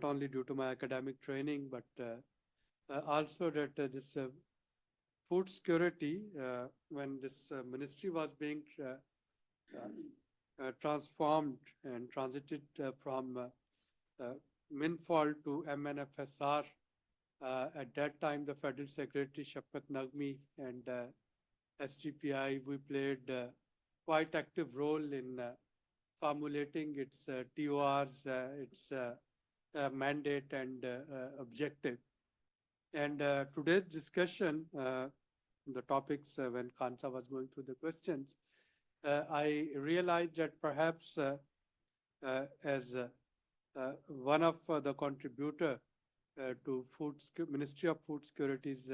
not only due to my academic training, but also that this food security, when this ministry was being transformed and transited from uh, MINFAL to MNFSR. At that time, the Federal Secretary Shafqat Nagmi and SGPI, we played quite active role in formulating its TORs, its mandate and objective. And today's discussion, the topics when Khansa was going through the questions, I realized that perhaps as one of the contributor to Ministry of Food Security's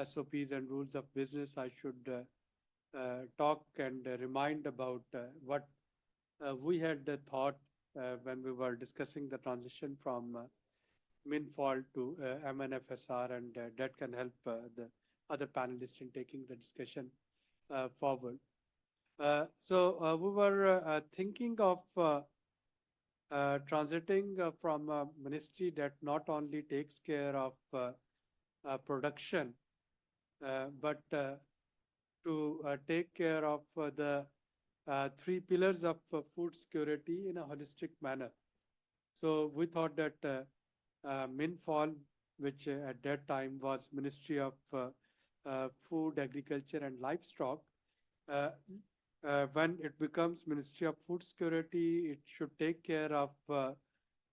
SOPs and rules of business, I should talk and remind about what we had thought when we were discussing the transition from MINFAL to MNFSR, and that can help the other panelists in taking the discussion forward. So we were thinking of transiting from a ministry that not only takes care of production, but to take care of the three pillars of food security in a holistic manner. So we thought that MINFAL, which at that time was Ministry of Food, Agriculture and Livestock, when it becomes Ministry of Food Security, it should take care of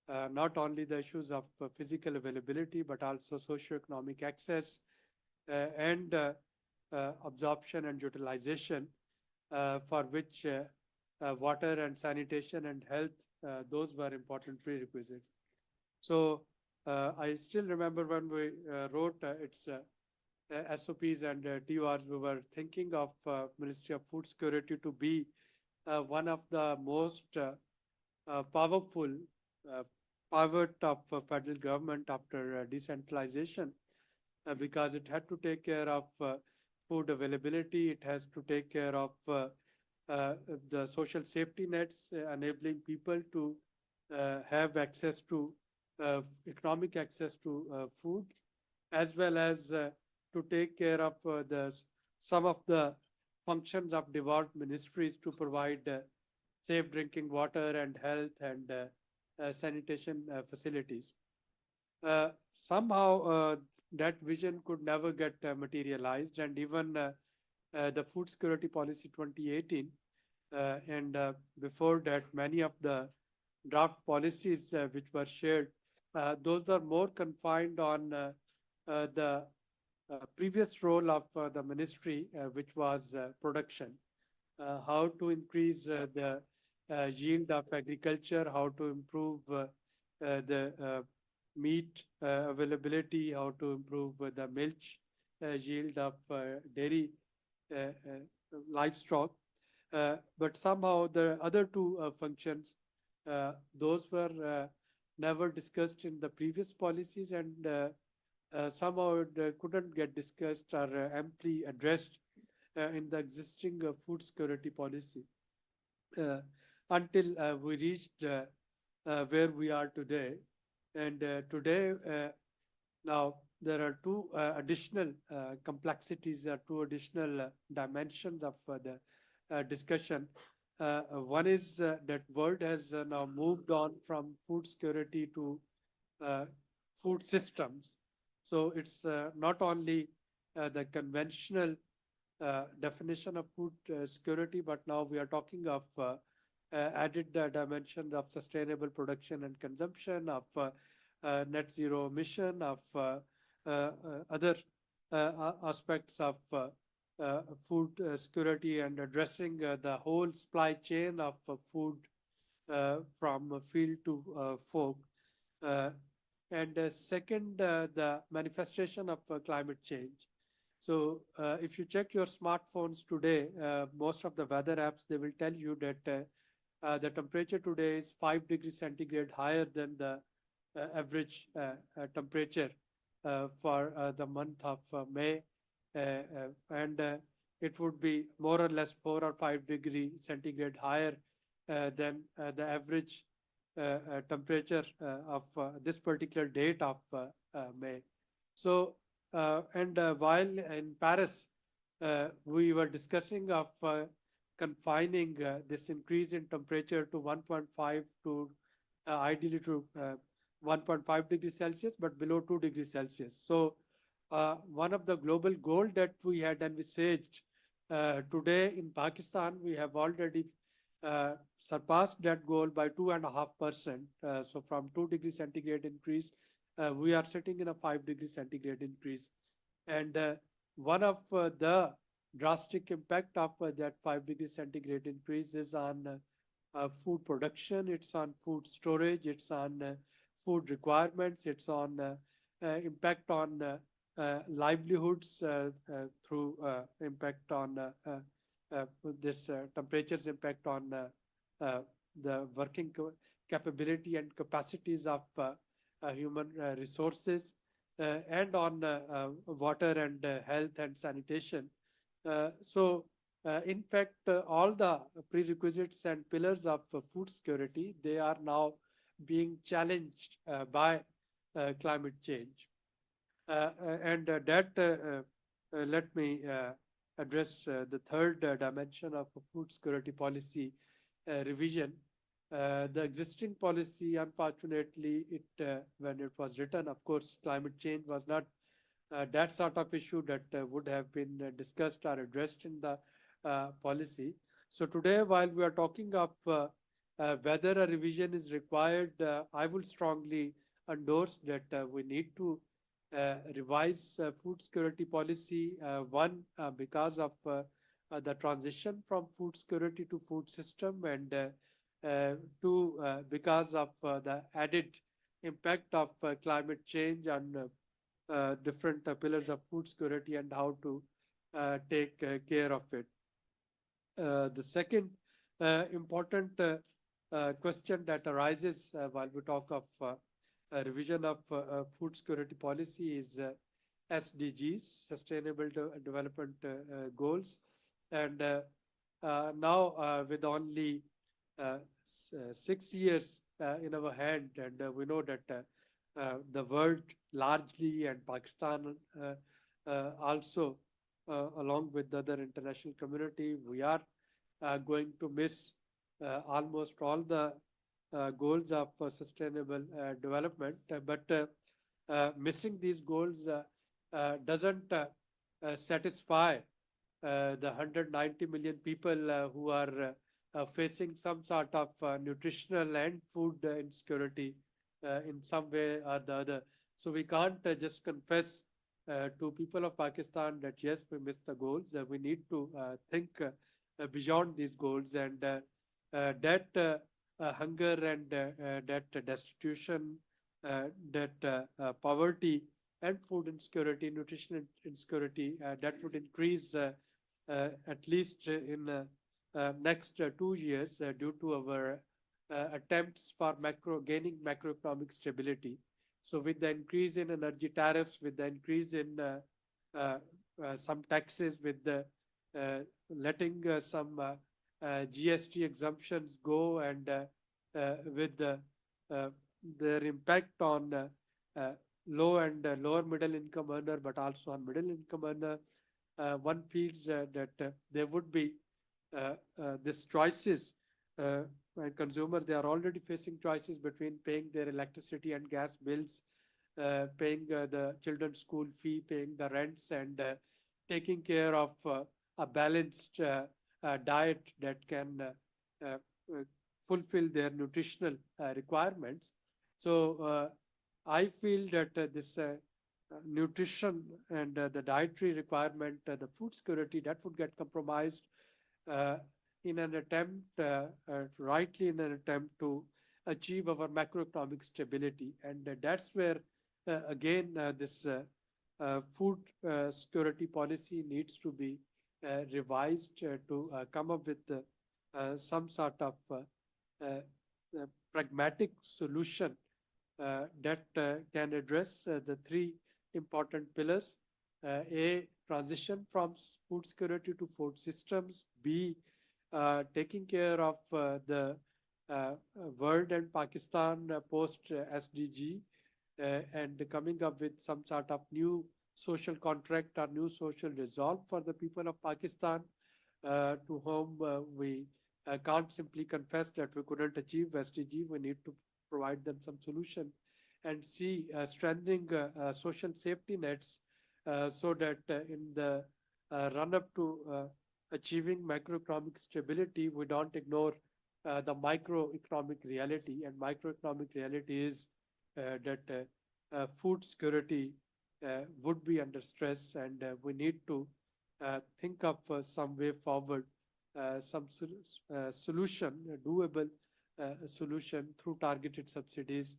not only the issues of physical availability, but also socioeconomic access and absorption and utilization, for which water and sanitation and health, those were important prerequisites. So I still remember when we wrote its SOPs and TORs, we were thinking of Ministry of Food Security to be one of the most powerful pivot of federal government after decentralization, because it had to take care of food availability. It has to take care of the social safety nets, enabling people to have access to economic access to food, as well as to take care of some of the functions of devolved ministries to provide safe drinking water and health and sanitation facilities. Somehow that vision could never get materialized, and even the Food Security Policy 2018 and before that, many of the draft policies which were shared, those are more confined on the previous role of the ministry, which was production. How to increase the yield of agriculture, how to improve the meat availability, how to improve the milk yield of dairy livestock. But somehow the other two functions, those were never discussed in the previous policies, and somehow they couldn't get discussed or amply addressed in the existing food security policy until we reached where we are today. And today, now there are two additional complexities, two additional dimensions of the discussion. One is that world has now moved on from food security to food systems. So it's not only the conventional definition of food security, but now we are talking of added dimensions of sustainable production and consumption, of net zero emission, of other aspects of food security, and addressing the whole supply chain of food from field to fork. And second, the manifestation of climate change. So if you check your smartphones today, most of the weather apps, they will tell you that the temperature today is 5 degrees centigrade higher than the average temperature for the month of May. And it would be more or less 4 or 5 degree centigrade higher than the average temperature of this particular date of May. So, and while in Paris, we were discussing of confining this increase in temperature to 1.5 to ideally to 1.5 degrees Celsius, but below 2 degrees Celsius. So, one of the global goal that we had envisaged today in Pakistan, we have already surpassed that goal by 2.5%. So from 2 degrees centigrade increase, we are sitting in a 5 degrees centigrade increase. And one of the drastic impact of that 5 degrees centigrade increase is on food production, it's on food storage, it's on food requirements, it's on impact on livelihoods through impact on this temperature's impact on the working capability and capacities of human resources and on water and health and sanitation. So, in fact, all the prerequisites and pillars of food security, they are now being challenged by climate change. And that let me address the third dimension of food security policy revision. The existing policy, unfortunately, when it was written, of course, climate change was not that sort of issue that would have been discussed or addressed in the policy. So today, while we are talking of whether a revision is required, I will strongly endorse that we need to revise food security policy. One, because of the transition from food security to food system, and two, because of the added impact of climate change on different pillars of food security and how to take care of it. The second important question that arises while we talk of revision of food security policy is SDGs, Sustainable Development Goals. And now with only 6 years in our hand, and we know that the world largely and Pakistan also, along with the other international community, we are going to miss almost all the goals of sustainable development. But missing these goals doesn't satisfy the 190 million people who are facing some sort of nutritional and food insecurity in some way or the other. So we can't just confess to people of Pakistan that yes, we missed the goals. We need to think beyond these goals, and that hunger and that destitution, that poverty and food insecurity, nutrition insecurity, that would increase at least in next 2 years due to our attempts for gaining macroeconomic stability. So with the increase in energy tariffs, with the increase in some taxes, with the letting some GST exemptions go, and with their impact on low and lower middle income earner, but also on middle income earner, one feels that there would be these choices. And consumer, they are already facing choices between paying their electricity and gas bills, paying the children's school fee, paying the rents, and taking care of a balanced diet that can fulfill their nutritional requirements. So I feel that this nutrition and the dietary requirement, the food security, that would get compromised in an attempt, rightly in an attempt to achieve our macroeconomic stability. And that's where, again, this food security policy needs to be revised to come up with some sort of pragmatic solution that can address the three important pillars. A, transition from food security to food systems. B, taking care of the world and Pakistan post SDG and coming up with some sort of new social contract or new social resolve for the people of Pakistan, to whom we can't simply confess that we couldn't achieve SDG. We need to provide them some solution and see strengthening social safety nets so that in the run up to achieving macroeconomic stability, we don't ignore the microeconomic reality. And microeconomic reality is that food security would be under stress, and we need to think of some way forward, some solution, a doable solution through targeted subsidies,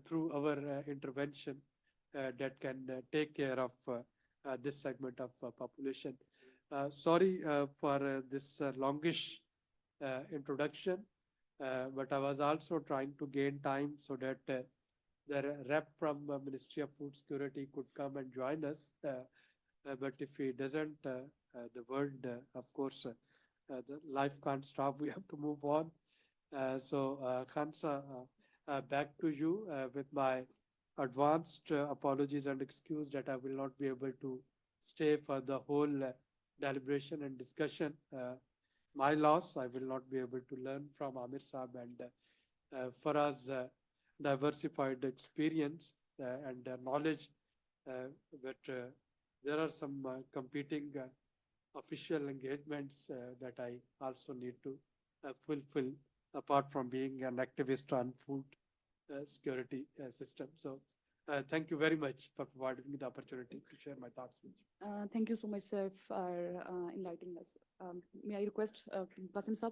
through our intervention that can take care of this segment of population. Sorry for this longish introduction, but I was also trying to gain time so that the rep from Ministry of Food Security could come and join us. But if he doesn't, the world, of course, the life can't stop. We have to move on. So, Khansa, back to you with my advanced apologies and excuse that I will not be able to stay for the whole deliberation and discussion. My loss, I will not be able to learn from Amir Saab and for us diversified experience and knowledge, but there are some competing official engagements that I also need to fulfill apart from being an activist on food security system. So thank you very much for providing me the opportunity to share my thoughts with you. Thank you so much, sir, for enlightening us. May I request Qasim Saab?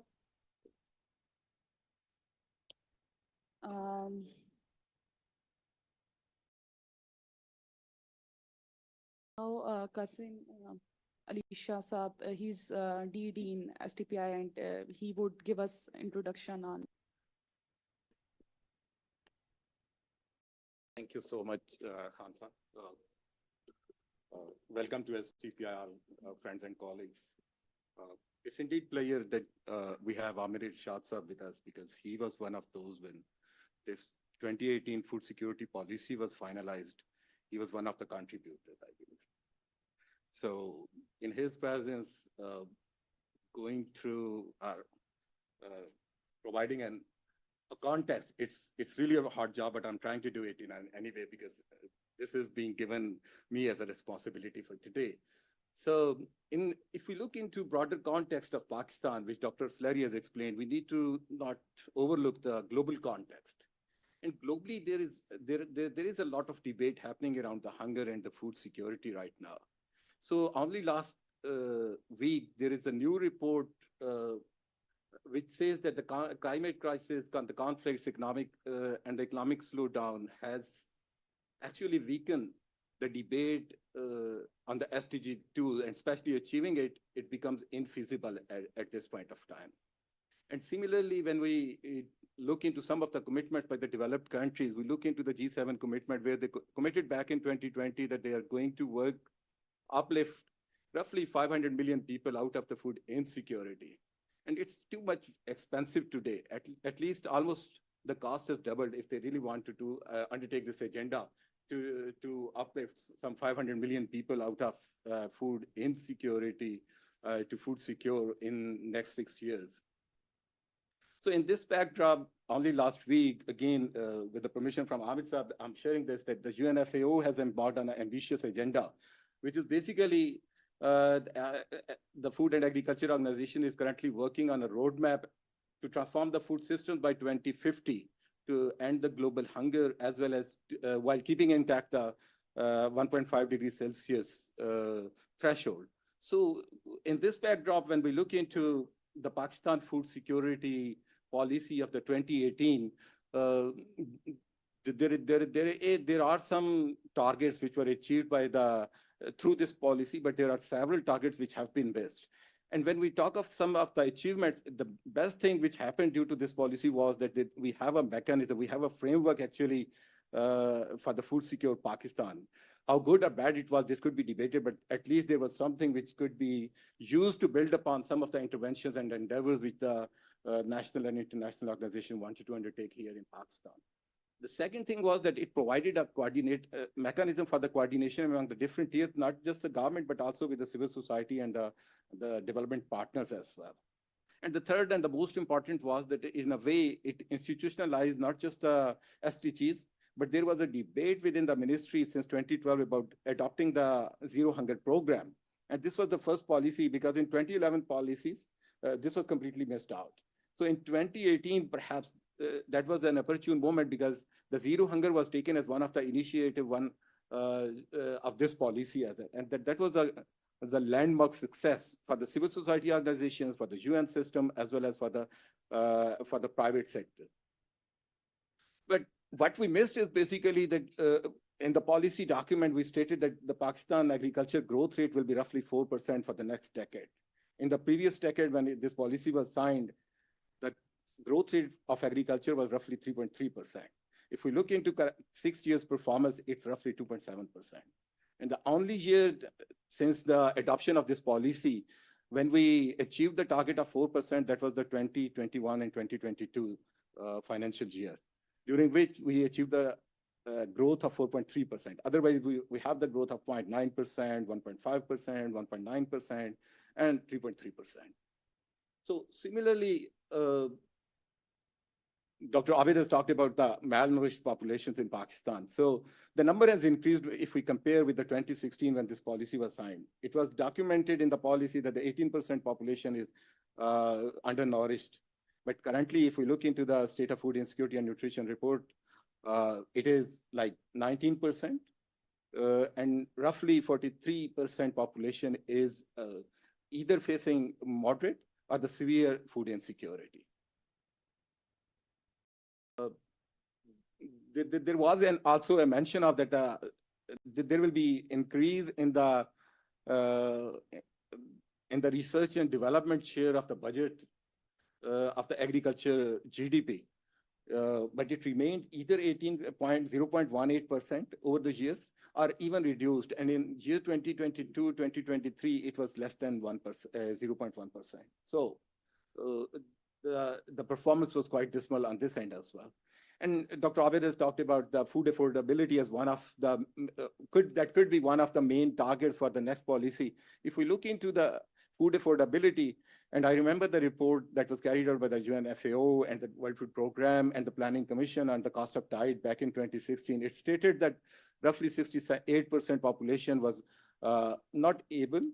Now, Qasim Alisha Saab, he's DD in STPI, and he would give us introduction on. Thank you so much, Khansa. Welcome to STPI, friends and colleagues. It's indeed pleasure that we have Amidst Shah with us, because he was one of those when this 2018 food security policy was finalized. He was one of the contributors, I believe. So in his presence, going through providing a context, it's really a hard job, but I'm trying to do it in any way, because this is being given me as a responsibility for today. So if we look into broader context of Pakistan, which Dr. Slurry has explained, we need to not overlook the global context. And globally, there is a lot of debate happening around the hunger and the food security right now. So only last week, there is a new report which says that the climate crisis, the conflicts, economic and economic slowdown has actually weakened the debate on the SDG 2, and especially achieving it, it becomes infeasible at this point of time. And similarly, when we look into some of the commitments by the developed countries, we look into the G7 commitment, where they committed back in 2020 that they are going to uplift roughly 500 million people out of the food insecurity. And it's too much expensive today. At least almost the cost has doubled if they really wanted to undertake this agenda to uplift some 500 million people out of food insecurity to food secure in next 6 years. So in this backdrop, only last week, again, with the permission from Amidst, I'm sharing this, that the UNFAO has embarked on an ambitious agenda, which is basically the Food and Agriculture Organization is currently working on a roadmap to transform the food system by 2050 to end the global hunger, as well as while keeping intact the 1.5 degrees Celsius threshold. So in this backdrop, when we look into the Pakistan food security policy of the 2018, there are some targets which were achieved by through this policy, but there are several targets which have been missed. And when we talk of some of the achievements, the best thing which happened due to this policy was that we have a mechanism, we have a framework actually for the food secure Pakistan. How good or bad it was, this could be debated, but at least there was something which could be used to build upon some of the interventions and endeavors which the national and international organizations wanted to undertake here in Pakistan. The second thing was that it provided a mechanism for the coordination among the different tiers, not just the government, but also with the civil society and the development partners as well. And the third and the most important was that in a way, it institutionalized not just the SDGs, but there was a debate within the ministry since 2012 about adopting the Zero Hunger program. And this was the first policy because in 2011 policies, this was completely missed out. So in 2018, perhaps that was an opportune moment because the Zero Hunger was taken as one of the initiative of this policy and that was a landmark success for the civil society organizations, for the UN system, as well as for the private sector. But what we missed is basically that in the policy document, we stated that the Pakistan agriculture growth rate will be roughly 4% for the next decade. In the previous decade, when this policy was signed, the growth rate of agriculture was roughly 3.3%. If we look into 6 years performance, it's roughly 2.7%. And the only year since the adoption of this policy, when we achieved the target of 4%, that was the 2021 and 2022 financial year, during which we achieved the growth of 4.3%. Otherwise, we have the growth of 0.9%, 1.5%, 1.9%, and 3.3%. So similarly, Dr. Abid has talked about the malnourished populations in Pakistan. So the number has increased if we compare with the 2016 when this policy was signed. It was documented in the policy that the 18% population is undernourished. But currently, if we look into the State of Food Insecurity and Nutrition report, it is like 19%, and roughly 43% population is either facing moderate or the severe food insecurity. There was also a mention of that there will be increase in the research and development share of the budget of the agriculture GDP, but it remained either 0.18% over the years or even reduced. And in year 2022, 2023, it was less than 1%, 0.1%. So the performance was quite dismal on this end as well. And Dr. Abid has talked about the food affordability as one of the, that could be one of the main targets for the next policy. If we look into the food affordability, and I remember the report that was carried out by the UN FAO and the World Food Program and the Planning Commission on the cost of diet back in 2016, it stated that roughly 68% population was not able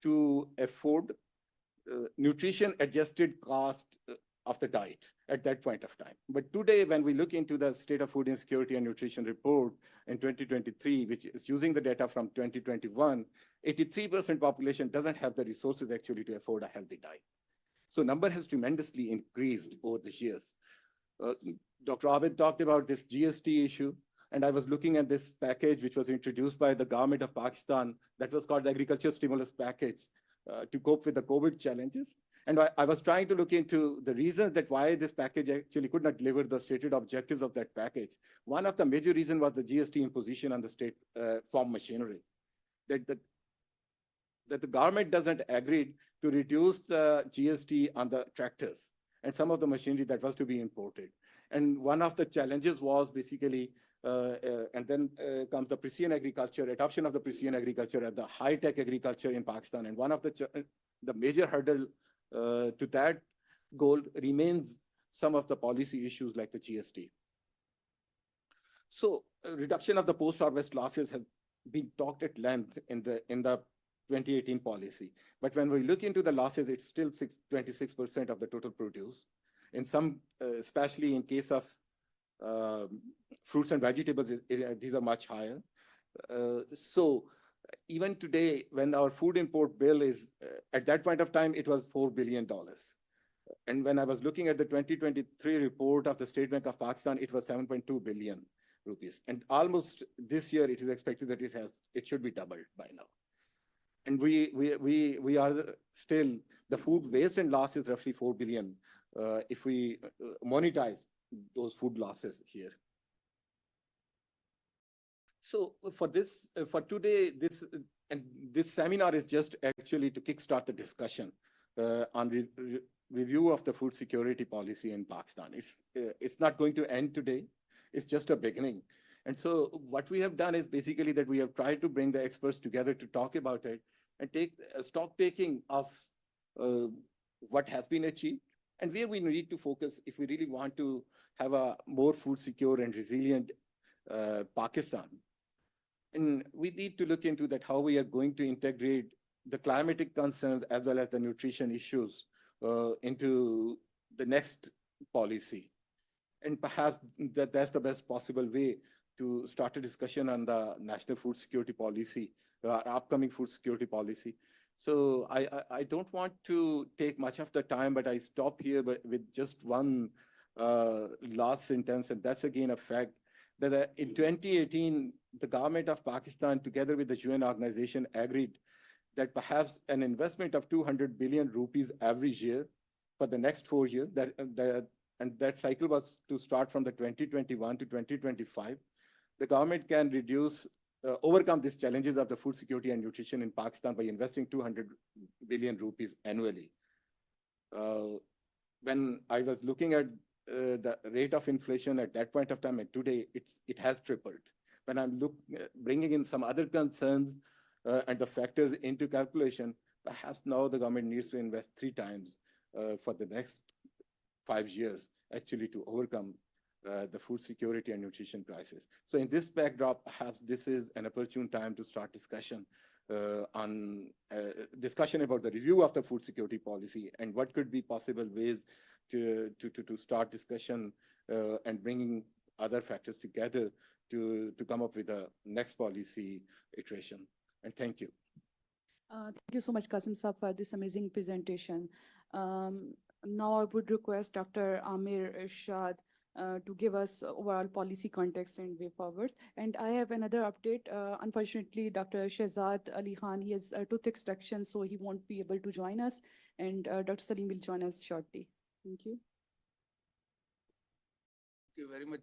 to afford nutrition adjusted cost of the diet at that point of time. But today, when we look into the State of Food Insecurity and Nutrition report in 2023, which is using the data from 2021, 83% population doesn't have the resources actually to afford a healthy diet. So number has tremendously increased over the years. Dr. Abid talked about this GST issue, and I was looking at this package which was introduced by the government of Pakistan that was called the Agriculture Stimulus Package to cope with the COVID challenges. And I was trying to look into the reasons that why this package actually could not deliver the stated objectives of that package. One of the major reasons was the GST imposition on the state farm machinery. That the government doesn't agree to reduce the GST on the tractors and some of the machinery that was to be imported. And one of the challenges was basically, and then comes the precision agriculture, adoption of the precision agriculture and the high-tech agriculture in Pakistan. And one of the major hurdle to that goal remains some of the policy issues like the GST. So reduction of the post-harvest losses has been talked at length in the 2018 policy. But when we look into the losses, it's still 26% of the total produce. In some, especially in case of fruits and vegetables, these are much higher. So even today, when our food import bill is, at that point of time, it was $4 billion. And when I was looking at the 2023 report of the State Bank of Pakistan, it was 7.2 billion rupees. And almost this year, it is expected that it should be doubled by now. And we are still, the food waste and loss is roughly 4 billion if we monetize those food losses here. So for today, this seminar is just actually to kickstart the discussion on review of the food security policy in Pakistan. It's not going to end today. It's just a beginning. And so what we have done is basically that we have tried to bring the experts together to talk about it and take a stock taking of uh, what has been achieved and where we need to focus if we really want to have a more food secure and resilient Pakistan. And we need to look into that how we are going to integrate the climatic concerns as well as the nutrition issues into the next policy. And perhaps that's the best possible way to start a discussion on the national food security policy, our upcoming food security policy. So I don't want to take much of the time, but I stop here with just one last sentence, and that's again a fact that in 2018, the government of Pakistan, together with the UN organization, agreed that perhaps an investment of 200 billion rupees every year for the next 4 years, and that cycle was to start from the 2021 to 2025, the government can overcome these challenges of the food security and nutrition in Pakistan by investing 200 billion rupees annually. When I was looking at the rate of inflation at that point of time and today, it has tripled. When I'm bringing in some other concerns and the factors into calculation, perhaps now the government needs to invest 3 times for the next 5 years actually to overcome the food security and nutrition crisis. So in this backdrop, perhaps this is an opportune time to start discussion discussion about the review of the food security policy and what could be possible ways to start discussion and bringing other factors together to come up with a next policy iteration. And thank you. Thank you so much, Qasim Saab, for this amazing presentation. Now I would request Dr. Amir Irshad to give us overall policy context and way forward. And I have another update. Unfortunately, Dr. Shehzad Ali Khan, he has tooth extraction, so he won't be able to join us. And Dr. Salim will join us shortly. Thank you. Thank you very much,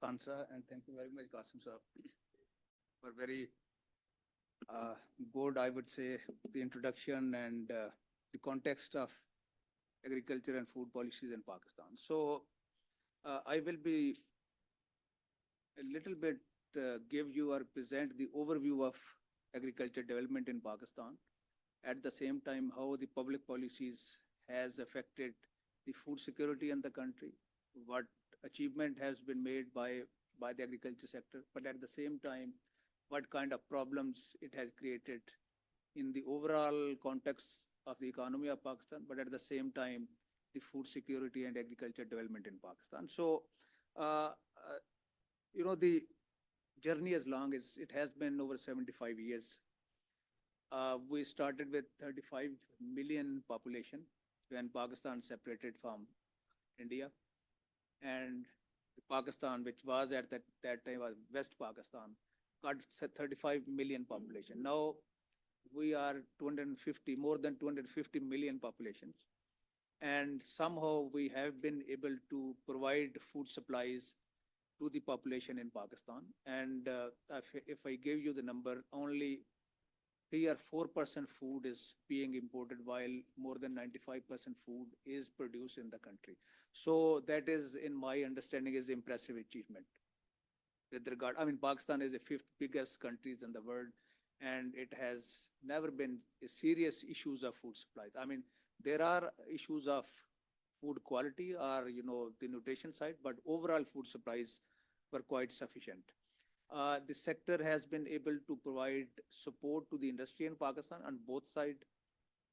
Kansa, and thank you very much, Qasim Saab, for very good, I would say, the introduction and the context of agriculture and food policies in Pakistan. So I will be a little bit give you or present the overview of agriculture development in Pakistan. At the same time, how the public policies has affected the food security in the country, what achievement has been made by the agriculture sector, but at the same time, what kind of problems it has created in the overall context of the economy of Pakistan, but at the same time, the food security and agriculture development in Pakistan. So, the journey as long as it has been over 75 years. We started with 35 million population when Pakistan separated from India. And Pakistan, which was at that time was West Pakistan, got 35 million population. Now we are 250, more than 250 million populations. And somehow we have been able to provide food supplies to the population in Pakistan. And if I give you the number, only 3 or 4% food is being imported, while more than 95% food is produced in the country. So that is, in my understanding, is impressive achievement. With regard, I mean, Pakistan is the 5th biggest country in the world, and it has never been serious issues of food supplies. I mean, there are issues of food quality or, the nutrition side, but overall food supplies were quite sufficient. The sector has been able to provide support to the industry in Pakistan on both sides.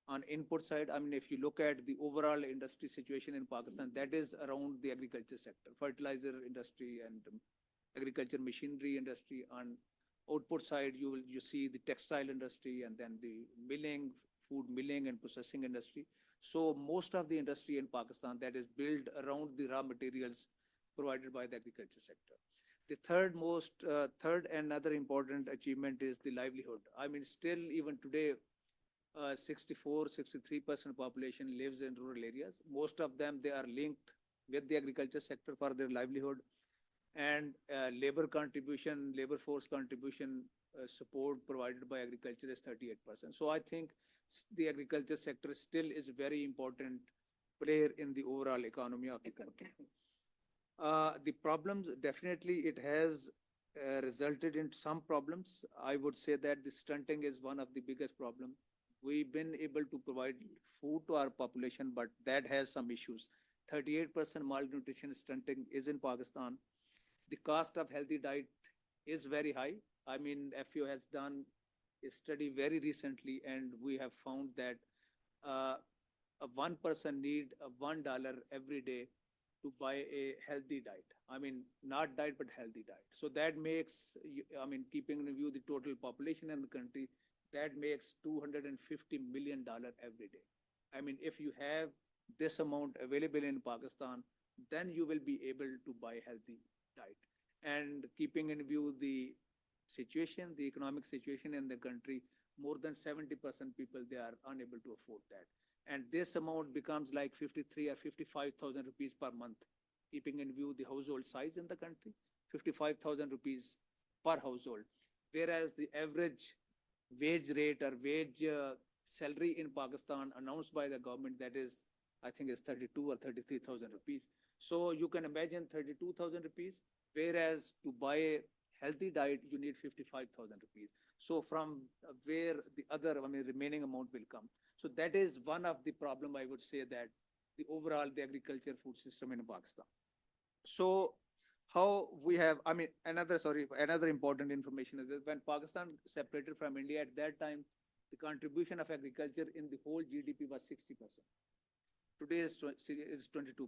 On input side, I mean, if you look at the overall industry situation in Pakistan, that is around the agriculture sector, fertilizer industry and agriculture machinery industry. On output side, you see the textile industry and then the milling, food milling and processing industry. So most of the industry in Pakistan that is built around the raw materials provided by the agriculture sector. The third and other important achievement is the livelihood. I mean, still even today, 63% population lives in rural areas. Most of them, they are linked with the agriculture sector for their livelihood. And labor force contribution support provided by agriculture is 38%. So I think the agriculture sector still is very important player in the overall economy of the country. The problems, definitely it has resulted in some problems. I would say that the stunting is one of the biggest problem. We've been able to provide food to our population, but that has some issues. 38% malnutrition stunting is in Pakistan. The cost of healthy diet is very high. I mean, FAO has done a study very recently, and we have found that uh, a one person need $1 every day to buy a healthy diet. I mean, not diet, but healthy diet. So that makes, I mean, keeping in view the total population in the country, that makes $250 million every day. I mean, if you have this amount available in Pakistan, then you will be able to buy healthy diet. And keeping in view the situation, the economic situation in the country, more than 70% people, they are unable to afford that. And this amount becomes like 53 or 55,000 rupees per month, keeping in view the household size in the country, 55,000 rupees per household. Whereas the average wage rate or wage salary in Pakistan announced by the government, that is, I think is 32 or 33,000 rupees. So you can imagine 32,000 rupees, whereas to buy a healthy diet, you need 55,000 rupees. So from where the other, I mean, remaining amount will come. So that is one of the problem, I would say, that the overall the agriculture food system in Pakistan. So how we have, I mean, another important information is that when Pakistan separated from India at that time, the contribution of agriculture in the whole GDP was 60%. Today is 22%.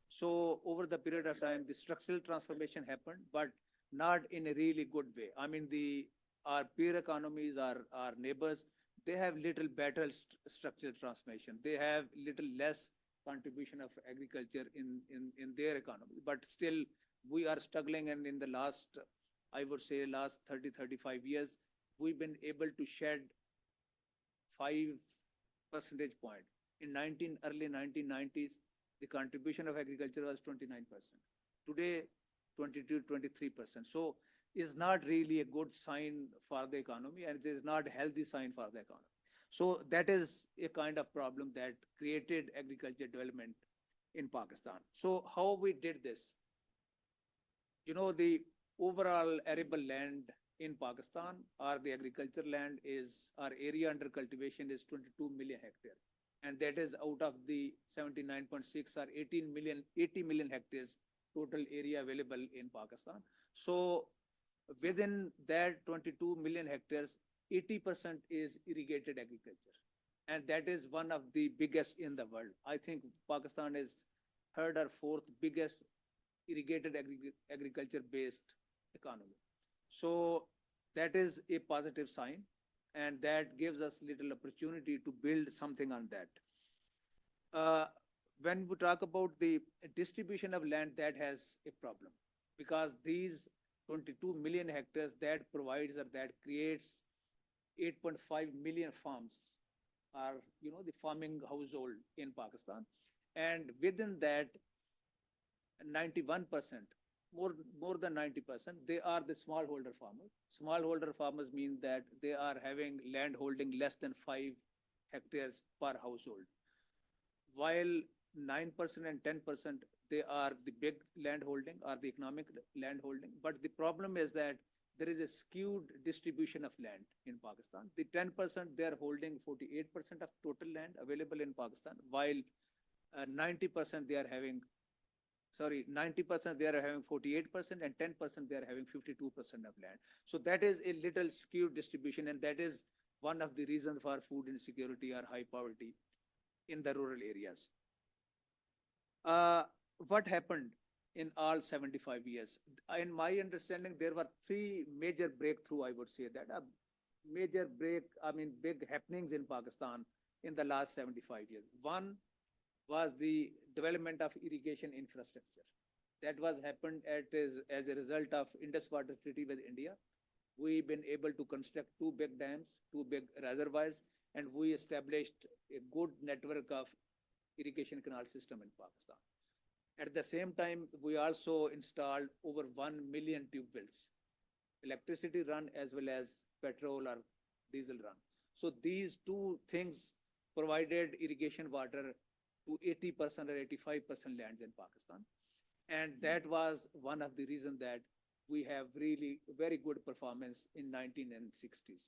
So over the period of time, the structural transformation happened, but not in a really good way. I mean, our peer economies, our neighbors, they have little better structural transformation. They have little less contribution of agriculture in their economy. But still, we are struggling, and in the last, I would say, last 30, 35 years, we've been able to shed 5 percentage point. In early 1990s, the contribution of agriculture was 29%. Today, 22, 23%. So is not really a good sign for the economy, and it is not a healthy sign for the economy. So that is a kind of problem that created agriculture development in Pakistan. So how we did this? You know, the overall arable land in Pakistan, or the agriculture land, is, our area under cultivation is 22 million hectares. And that is out of the 79.6 or 80 million hectares total area available in Pakistan. So within that 22 million hectares, 80% is irrigated agriculture. And that is one of the biggest in the world. I think Pakistan is third or fourth biggest irrigated agriculture based economy. So that is a positive sign, and that gives us little opportunity to build something on that. When we talk about the distribution of land, that has a problem, because these 22 million hectares, that provides, or that creates 8.5 million farms, are, you know, the farming household in Pakistan. And within that, 91%, more than 90%, they are the smallholder farmers. Smallholder farmers mean that they are having land holding less than 5 hectares per household, while 9% and 10%, they are the big land holding, or the economic land holding. But the problem is that there is a skewed distribution of land in Pakistan. The 10%, they are holding 48% of total land available in Pakistan, while 90% they are having, 90% they are having 48%, and 10% they are having 52% of land. So that is a little skewed distribution, and that is one of the reasons for food insecurity or high poverty in the rural areas. What happened in all 75 years? In my understanding, there were three major breakthrough, I would say that, big happenings in Pakistan in the last 75 years. One was the development of irrigation infrastructure. That was happened as a result of Indus Water Treaty with India. We've been able to construct two big dams, two big reservoirs, and we established a good network of irrigation canal system in Pakistan. At the same time, we also installed over 1 million tube wells, electricity run as well as petrol or diesel run. So these two things provided irrigation water to 80% or 85% lands in Pakistan. And that was one of the reasons that we have really very good performance in 1960s.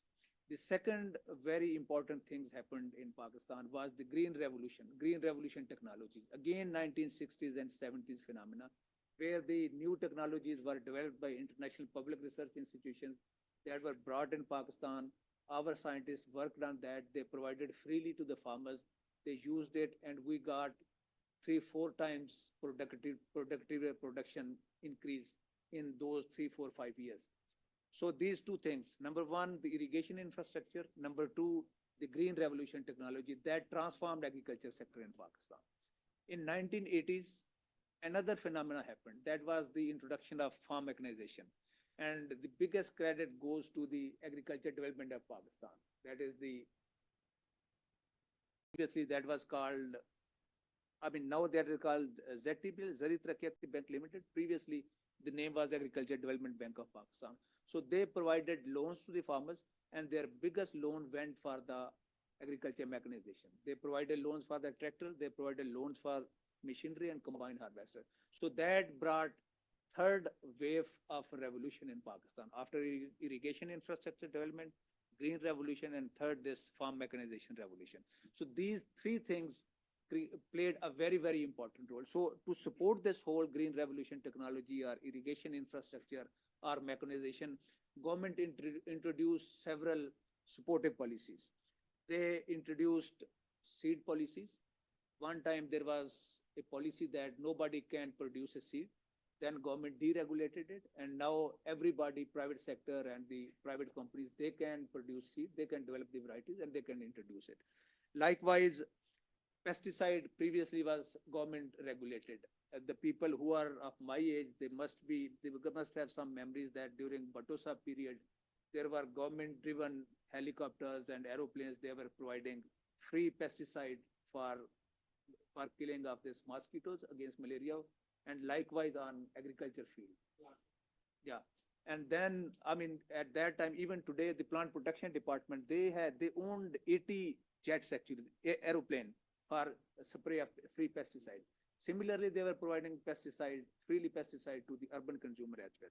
The second very important things happened in Pakistan was the Green Revolution technologies. Again, 1960s and 70s phenomena, where the new technologies were developed by international public research institutions that were brought in Pakistan. Our scientists worked on that. They provided freely to the farmers. They used it, and we got 3, 4 times productive production increase in those 3, 4, 5 years. So these two things, number one, the irrigation infrastructure, number two, the green revolution technology that transformed agriculture sector in Pakistan. In 1980s, another phenomena happened. That was the introduction of farm mechanization. And the biggest credit goes to the agriculture development of Pakistan. That is previously that was called, now that is called ZTBL, Zari Taraqqiyati Bank Limited. Previously, the name was Agriculture Development Bank of Pakistan. So they provided loans to the farmers, and their biggest loan went for the agriculture mechanization. They provided loans for the tractor, they provided loans for machinery and combined harvester. So that brought third wave of revolution in Pakistan. After irrigation infrastructure development, green revolution, and third, this farm mechanization revolution. So these three things played a very, very important role. So to support this whole green revolution technology or irrigation infrastructure or mechanization, government introduced several supportive policies. They introduced seed policies. One time there was a policy that nobody can produce a seed. Then government deregulated it, and now everybody, private sector and the private companies, they can produce seed, they can develop the varieties, and they can introduce it. Likewise, pesticide previously was government regulated. The people who are of my age, they must have some memories that during Bhutto Sahab period, there were government-driven helicopters and aeroplanes. They were providing free pesticide for killing of these mosquitoes against malaria, and likewise on agriculture field. Yeah. And then, at that time, even today, the plant protection department, they owned 80 jets actually, aeroplane for spray of free pesticide. Similarly, they were providing freely pesticide to the urban consumer as well.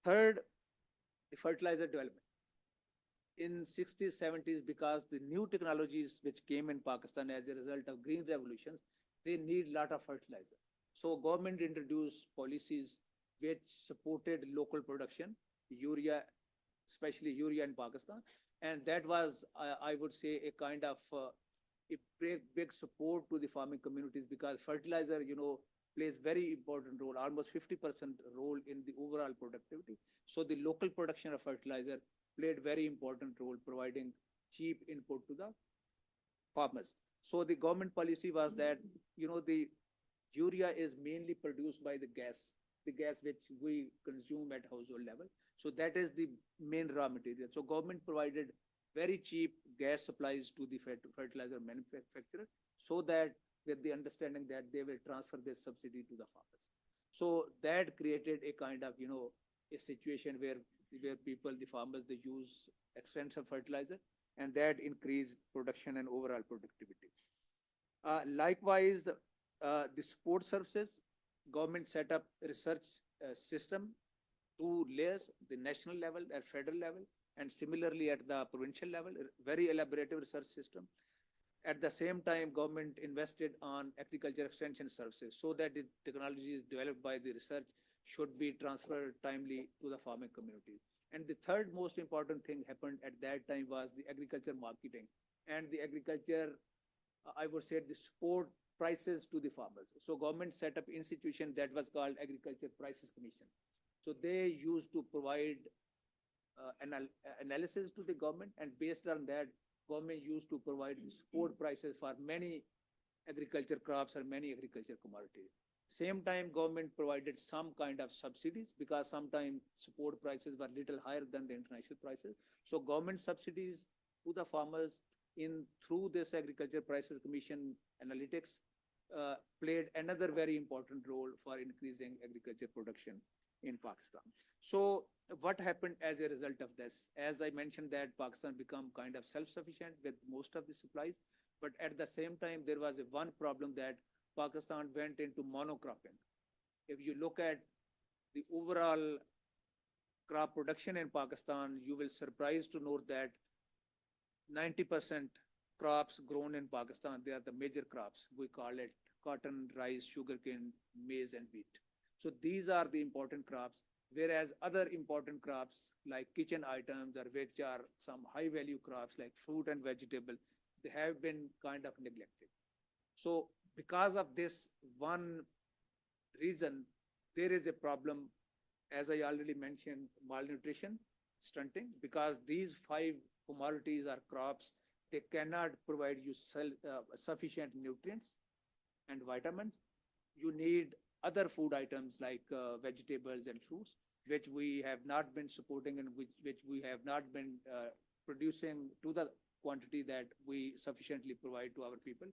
Third, the fertilizer development. In 60s, 70s, because the new technologies which came in Pakistan as a result of green revolutions, they need a lot of fertilizer. So government introduced policies which supported local production, urea, especially urea in Pakistan. And that was, I would say, a kind of a big support to the farming communities, because fertilizer, plays very important role, almost 50% role in the overall productivity. So the local production of fertilizer played very important role, providing cheap input to the farmers. So the government policy was that, the urea is mainly produced by the gas which we consume at household level. So that is the main raw material. So government provided very cheap gas supplies to the fertilizer manufacturer, so that with the understanding that they will transfer this subsidy to the farmers. So that created a kind of, a situation where people, the farmers, they use extensive fertilizer, and that increased production and overall productivity. Likewise, the support services, government set up research system, 2 layers, the national level and federal level, and similarly at the provincial level, very elaborate research system. At the same time, government invested on agriculture extension services, so that the technologies developed by the research should be transferred timely to the farming community. And the third most important thing happened at that time was the agriculture marketing and the agriculture, I would say, the support prices to the farmers. So government set up institution that was called Agriculture Prices Commission. So they used to provide analysis to the government, and based on that, government used to provide support prices for many agriculture crops or many agriculture commodities. Same time, government provided some kind of subsidies, because sometimes support prices were little higher than the international prices. So government subsidies to the farmers through this Agriculture Prices Commission analytics played another very important role for increasing agriculture production in Pakistan. So what happened as a result of this? As I mentioned that Pakistan become kind of self-sufficient with most of the supplies, but at the same time, there was a one problem that Pakistan went into monocropping. If you look at the overall crop production in Pakistan, you will surprised to note that 90% crops grown in Pakistan, they are the major crops. We call it cotton, rice, sugarcane, maize, and wheat. So these are the important crops, whereas other important crops like kitchen items or which are some high value crops like fruit and vegetable, they have been kind of neglected. So because of this one reason, there is a problem, as I already mentioned, malnutrition, stunting, because these five commodities or crops, they cannot provide you sufficient nutrients and vitamins. You need other food items like vegetables and fruits, which we have not been supporting and which we have not been producing to the quantity that we sufficiently provide to our people.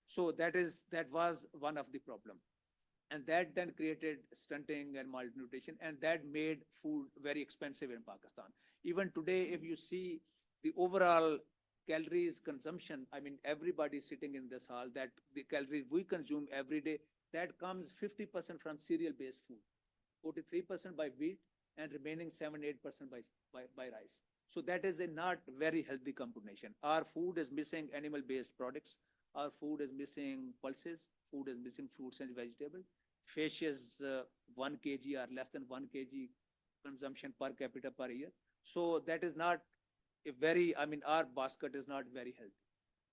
So that was one of the problem, and that then created stunting and malnutrition, and that made food very expensive in Pakistan. Even today, if you see the overall calories consumption, I mean, everybody sitting in this hall, that the calories we consume every day, that comes 50% from cereal-based food, 43% by wheat, and remaining 7-8% by rice. So that is a not very healthy combination. Our food is missing animal-based products. Our food is missing pulses. Food is missing fruits and vegetables. Fish is 1 kg or less than 1 kg consumption per capita per year. So that is not a very, I mean, our basket is not very healthy.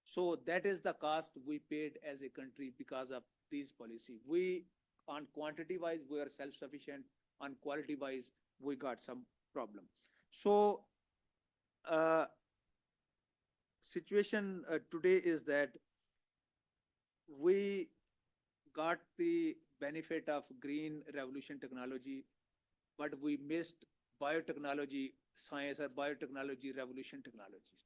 So that is the cost we paid as a country because of these policy. We, on quantity wise, we are self-sufficient. On quality wise, we got some problem. So situation today is that we got the benefit of green revolution technology, but we missed biotechnology science or biotechnology revolution technologies.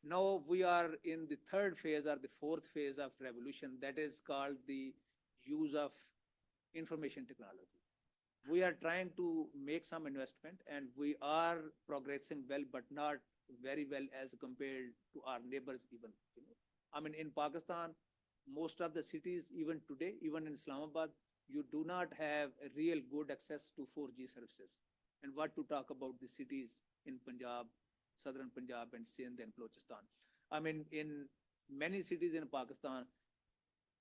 Now we are in the third phase or the fourth phase of revolution, that is called the use of information technology. We are trying to make some investment and we are progressing well, but not very well as compared to our neighbors even. I mean, in Pakistan, most of the cities, even today, even in Islamabad, you do not have a real good access to 4G services. And what to talk about the cities in Punjab, southern Punjab and Sindh and Balochistan. I mean, in many cities in Pakistan,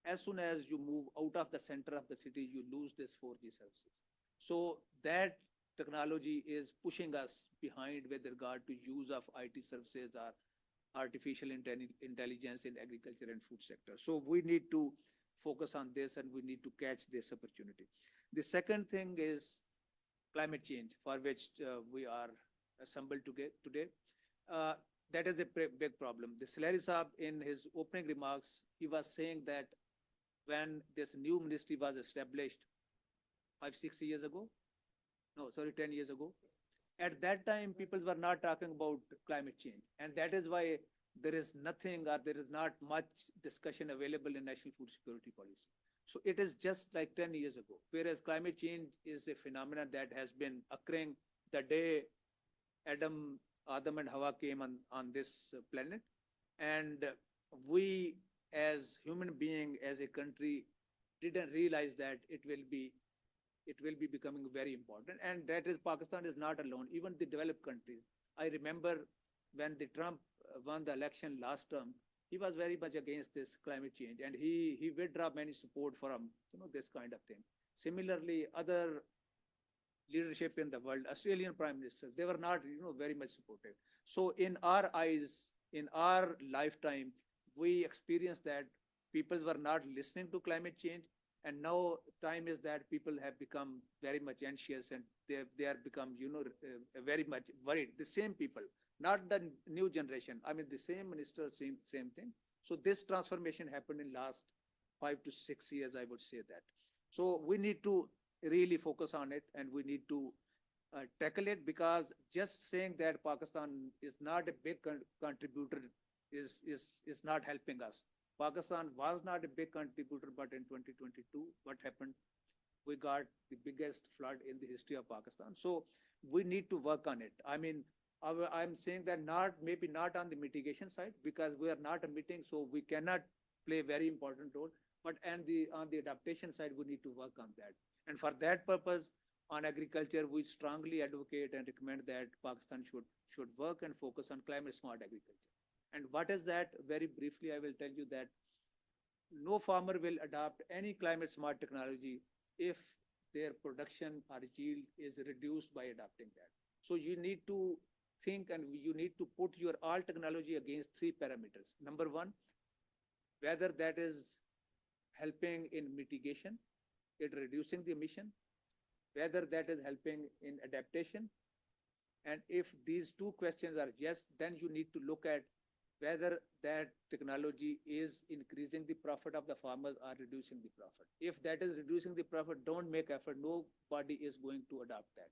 as soon as you move out of the center of the city, you lose this 4G services. So that technology is pushing us behind with regard to use of IT services or artificial intelligence in agriculture and food sector. So we need to focus on this and we need to catch this opportunity. The second thing is climate change, for which we are assembled today. That is a big problem. The Salari Saab, in his opening remarks, he was saying that when this new ministry was established 5-6 years ago, no, sorry, 10 years ago, at that time, people were not talking about climate change. And that is why there is nothing or there is not much discussion available in national food security policy. So it is just like 10 years ago, whereas climate change is a phenomenon that has been occurring the day Adam and Hawa came on this planet. And we as human being, as a country, didn't realize that it will be becoming very important. And that is, Pakistan is not alone. Even the developed countries. I remember when the Trump won the election last term, he was very much against this climate change, and he withdrew many support from this kind of thing. Similarly, other leadership in the world, Australian prime minister, they were not very much supportive. So in our eyes, in our lifetime, we experienced that people were not listening to climate change. And now time is that people have become very much anxious and they are become, very much worried. The same people, not the new generation. I mean, the same minister, same thing. So this transformation happened in last 5 to 6 years, I would say that. So we need to really focus on it and we need to tackle it, because just saying that Pakistan is not a big contributor is not helping us. Pakistan was not a big contributor, but in 2022, what happened? We got the biggest flood in the history of Pakistan. So we need to work on it. I mean, I'm saying that maybe not on the mitigation side, because we are not emitting, so we cannot play a very important role. But on the adaptation side, we need to work on that. And for that purpose, on agriculture, we strongly advocate and recommend that Pakistan should work and focus on climate smart agriculture. And what is that? Very briefly, I will tell you that no farmer will adopt any climate smart technology if their production or yield is reduced by adopting that. So you need to think, and you need to put your all technology against three parameters. Number one, whether that is helping in mitigation, in reducing the emission, whether that is helping in adaptation. And if these two questions are yes, then you need to look at whether that technology is increasing the profit of the farmers or reducing the profit. If that is reducing the profit, don't make effort. Nobody is going to adopt that.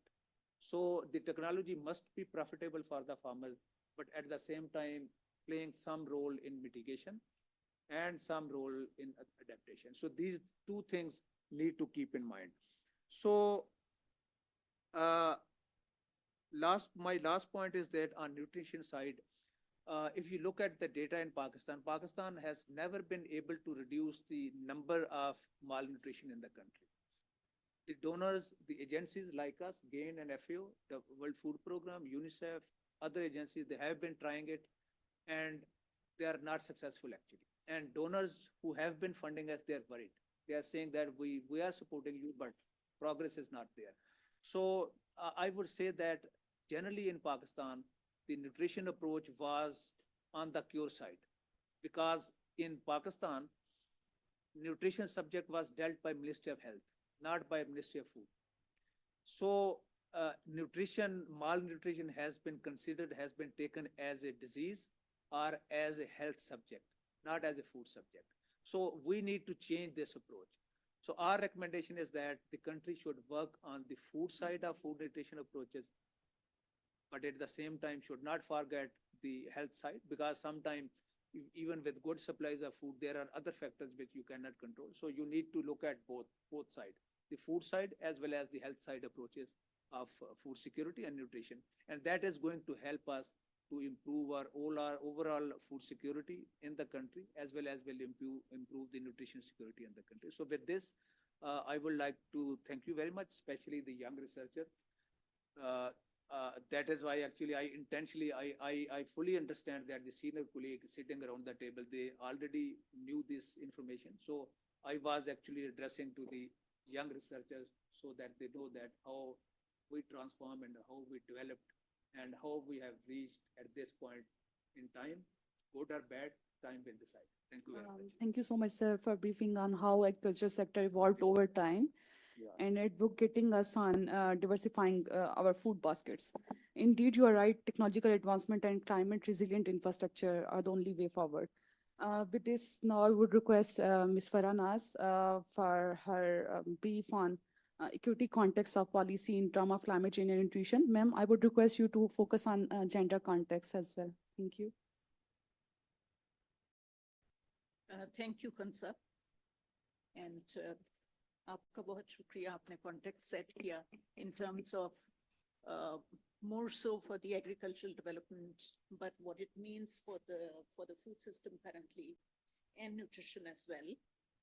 So the technology must be profitable for the farmers, but at the same time, playing some role in mitigation and some role in adaptation. So these two things need to keep in mind. So uh, my last point is that on nutrition side, if you look at the data in Pakistan, Pakistan has never been able to reduce the number of malnutrition in the country. The donors, the agencies like us, GAIN and FAO, the World Food Program, UNICEF, other agencies, they have been trying it, and they are not successful actually. And donors who have been funding us, they are worried. They are saying that we are supporting you, but progress is not there. So I would say that generally in Pakistan, the nutrition approach was on the cure side, because in Pakistan, nutrition subject was dealt by Ministry of Health, not by Ministry of Food. So malnutrition has been considered, has been taken as a disease or as a health subject, not as a food subject. So we need to change this approach. So our recommendation is that the country should work on the food side of food nutrition approaches, but at the same time should not forget the health side, because sometimes even with good supplies of food, there are other factors which you cannot control. So you need to look at both sides, the food side as well as the health side approaches of food security and nutrition. And that is going to help us to improve our overall food security in the country, as well as will improve the nutrition security in the country. So with this, I would like to thank you very much, especially the young researcher. That is why actually I fully understand that the senior colleagues sitting around the table, they already knew this information. So I was actually addressing to the young researchers so that they know that how we transform and how we developed and how we have reached at this point in time. Good or bad, time will decide. Thank you very much. Thank you so much, sir, for briefing on how agriculture sector evolved over time. Yeah. And advocating us on diversifying our food baskets. Indeed, you are right, technological advancement and climate resilient infrastructure are the only way forward. With this, now I would request Ms. Farah Naz for her brief on equity context of policy in terms of climate change and nutrition. Ma'am, I would request you to focus on gender context as well. Thank you. Thank you, Kansa. And आपका बहुत शुक्रिया, आपने context set किया in terms of more so for the agricultural development, but what it means for the food system currently and nutrition as well.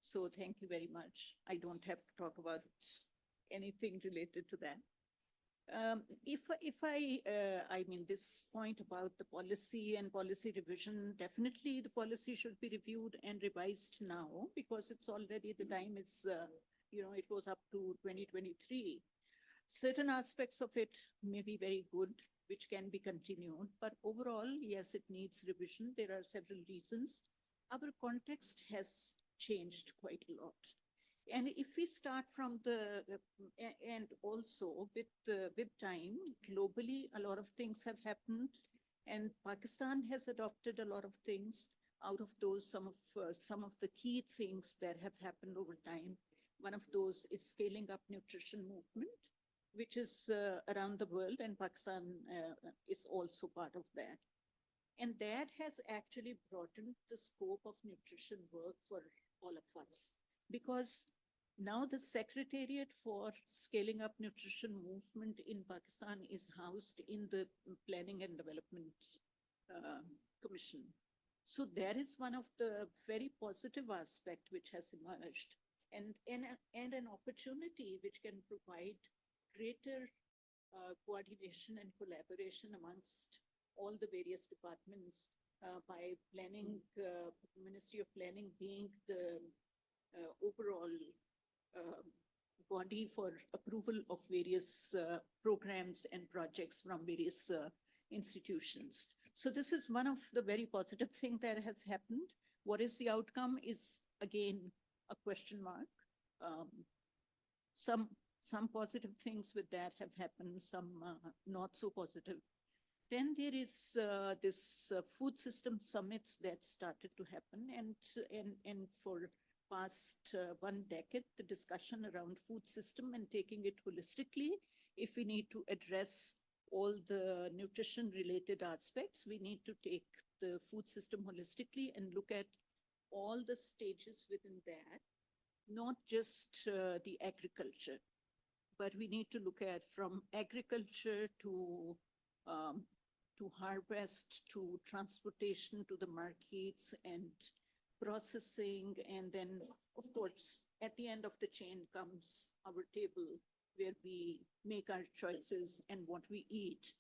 So thank you very much. I don't have to talk about anything related to that. I mean, this point about the policy and policy revision, definitely the policy should be reviewed and revised now, because it's already, the time is, it goes up to 2023. Certain aspects of it may be very good, which can be continued, but overall, yes, it needs revision. There are several reasons. Our context has changed quite a lot. And if we start from and also with time, globally, a lot of things have happened, and Pakistan has adopted a lot of things. Out of those, some of the key things that have happened over time. One of those is scaling up nutrition movement, which is around the world, and Pakistan is also part of that. And that has actually broadened the scope of nutrition work for all of us, because Now the Secretariat for Scaling Up Nutrition Movement in Pakistan is housed in the Planning and Development uh, Commission. So there is one of the very positive aspect which has emerged, and an opportunity which can provide greater coordination and collaboration amongst all the various departments by planning, Ministry of Planning being the overall uh, body for approval of various programs and projects from various institutions. So this is one of the very positive thing that has happened. What is the outcome is again a question mark. Um, some some positive things with that have happened, some not so positive. Then there is this food system summits that started to happen, and for past 1 decade, the discussion around food system and taking it holistically. If we need to address all the nutrition related aspects, we need to take the food system holistically and look at all the stages within that, not just the agriculture, but we need to look at from agriculture um, to harvest, to transportation, to the markets and processing. And then, of course, at the end of the chain comes our table where we make our choices and what we eat.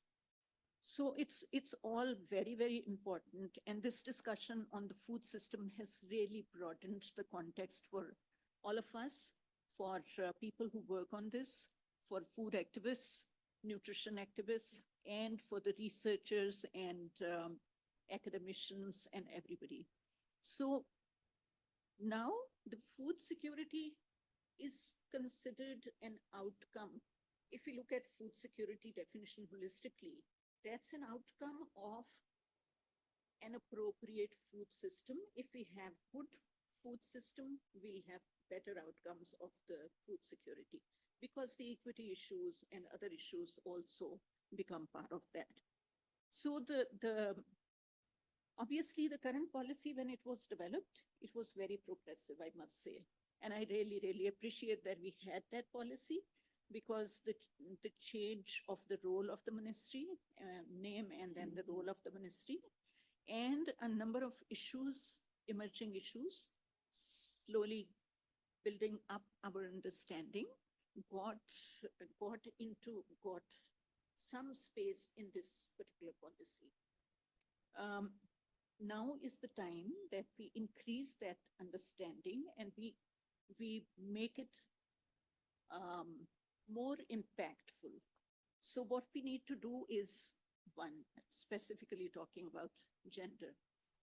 So it's all very, very important. And this discussion on the food system has really broadened the context for all of us, for people who work on this, for food activists, nutrition activists, and for the researchers and academicians and everybody. So now the food security is considered an outcome. If we look at food security definition holistically, that's an outcome of an appropriate food system. If we have good food system, we'll have better outcomes of the food security, because the equity issues and other issues also become part of that. So obviously the current policy, when it was developed, it was very progressive, I must say. And I really, really appreciate that we had that policy, because the change of the role of the ministry, name and then the role of the ministry, and a number of issues, emerging issues, slowly building up our understanding, got some space in this particular policy. Now is the time that we increase that understanding and we make it more impactful. So what we need to do is, one, specifically talking about gender,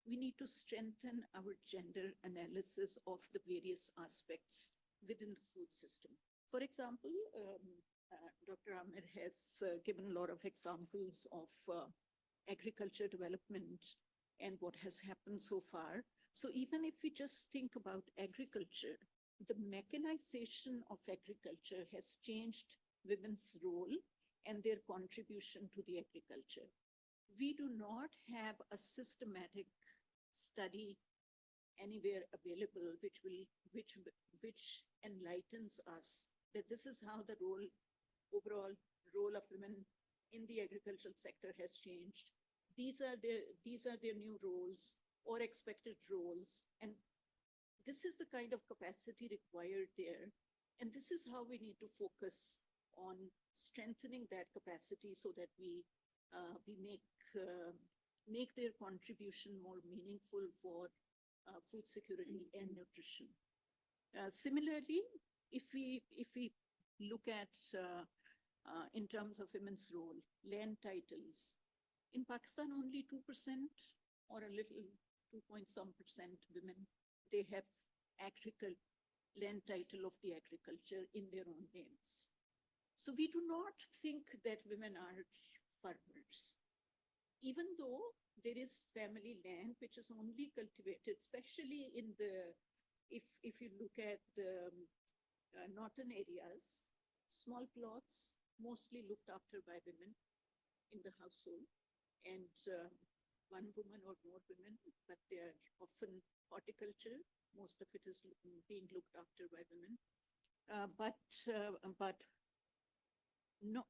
we need to strengthen our gender analysis of the various aspects within the food system. For example, Dr. Amir has given a lot of examples of agriculture development and what has happened so far. So even if we just think about agriculture, the mechanization of agriculture has changed women's role and their contribution to the agriculture. We do not have a systematic study anywhere available which enlightens us that this is how the overall role of women in the agricultural sector has changed. These are their new roles or expected roles, and this is the kind of capacity required there. And this is how we need to focus on strengthening that capacity so that we make their contribution more meaningful for food security and nutrition. Similarly, if we look at in terms of women's role, land titles, in Pakistan only 2% or a little 2-point-some% women, they have land title of the agriculture in their own names. So we do not think that women are farmers, even though there is family land which is only cultivated, especially in if you look at the northern areas, small plots mostly looked after by women in the household, and one woman or more women, but they are often horticulture. Most of it is being looked after by women. But no,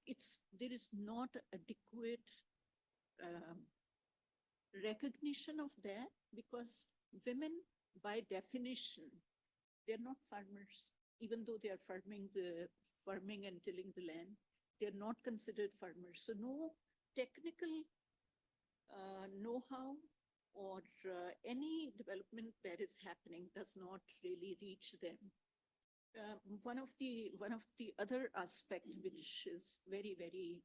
there is not adequate um, recognition of that, because women, by definition, they're not farmers, even though they are farming and tilling the land. They're not considered farmers. So no technical know-how or any development that is happening does not really reach them. One of the other aspect which is very very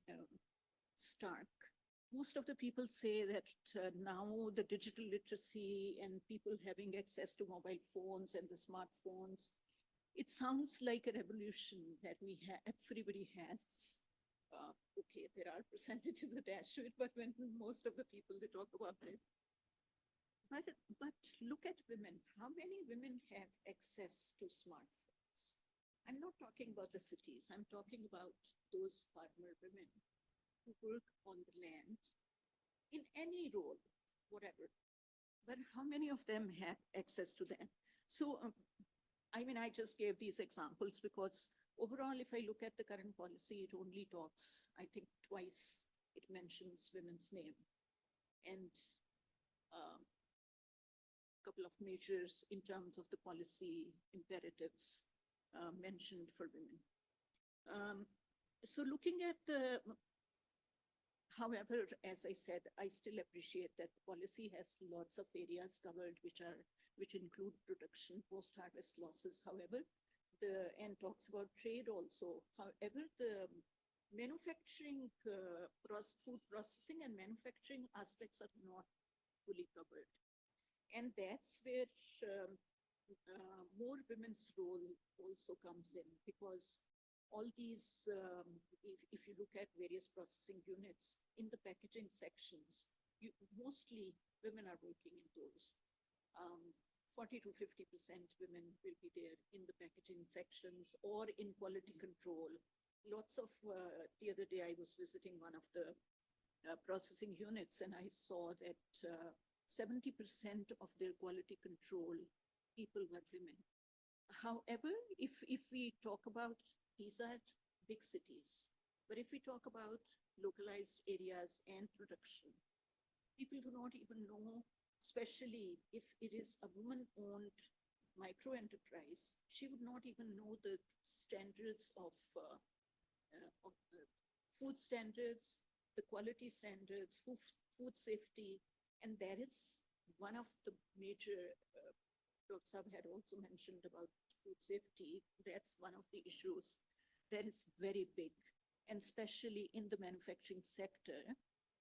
stark. Most of the people say that now the digital literacy and people having access to mobile phones and the smartphones, it sounds like a revolution that everybody has. Okay, there are percentages attached to it, but when most of the people they talk about it. But look at women. How many women have access to smartphones? I'm not talking about the cities. I'm talking about those farmer women who work on the land in any role, whatever. But how many of them have access to that? So, I mean, I just gave these examples because overall, if I look at the current policy, it only talks, I think twice it mentions women's name, and a couple of measures in terms of the policy imperatives mentioned for women. So looking at the, however, as I said, I still appreciate that the policy has lots of areas covered which include production, post-harvest losses. However, and talks about trade also. However, the manufacturing, food processing and manufacturing aspects are not fully covered. And that's where more women's role also comes in, because all these, if you look at various processing units in the packaging sections, mostly women are working in those. 40 to 50% women will be there in the packaging sections or in quality control. Lots of, the other day I was visiting one of the processing units and I saw that 70% of their quality control people were women. However, if we talk about, these are big cities, but if we talk about localized areas and production, people do not even know, especially if it is a woman-owned micro enterprise, she would not even know the standards of food standards, the quality standards, food safety, and that is one of the major, Dr. Saab had also mentioned about food safety. That's one of the issues that is very big, and especially in the manufacturing sector,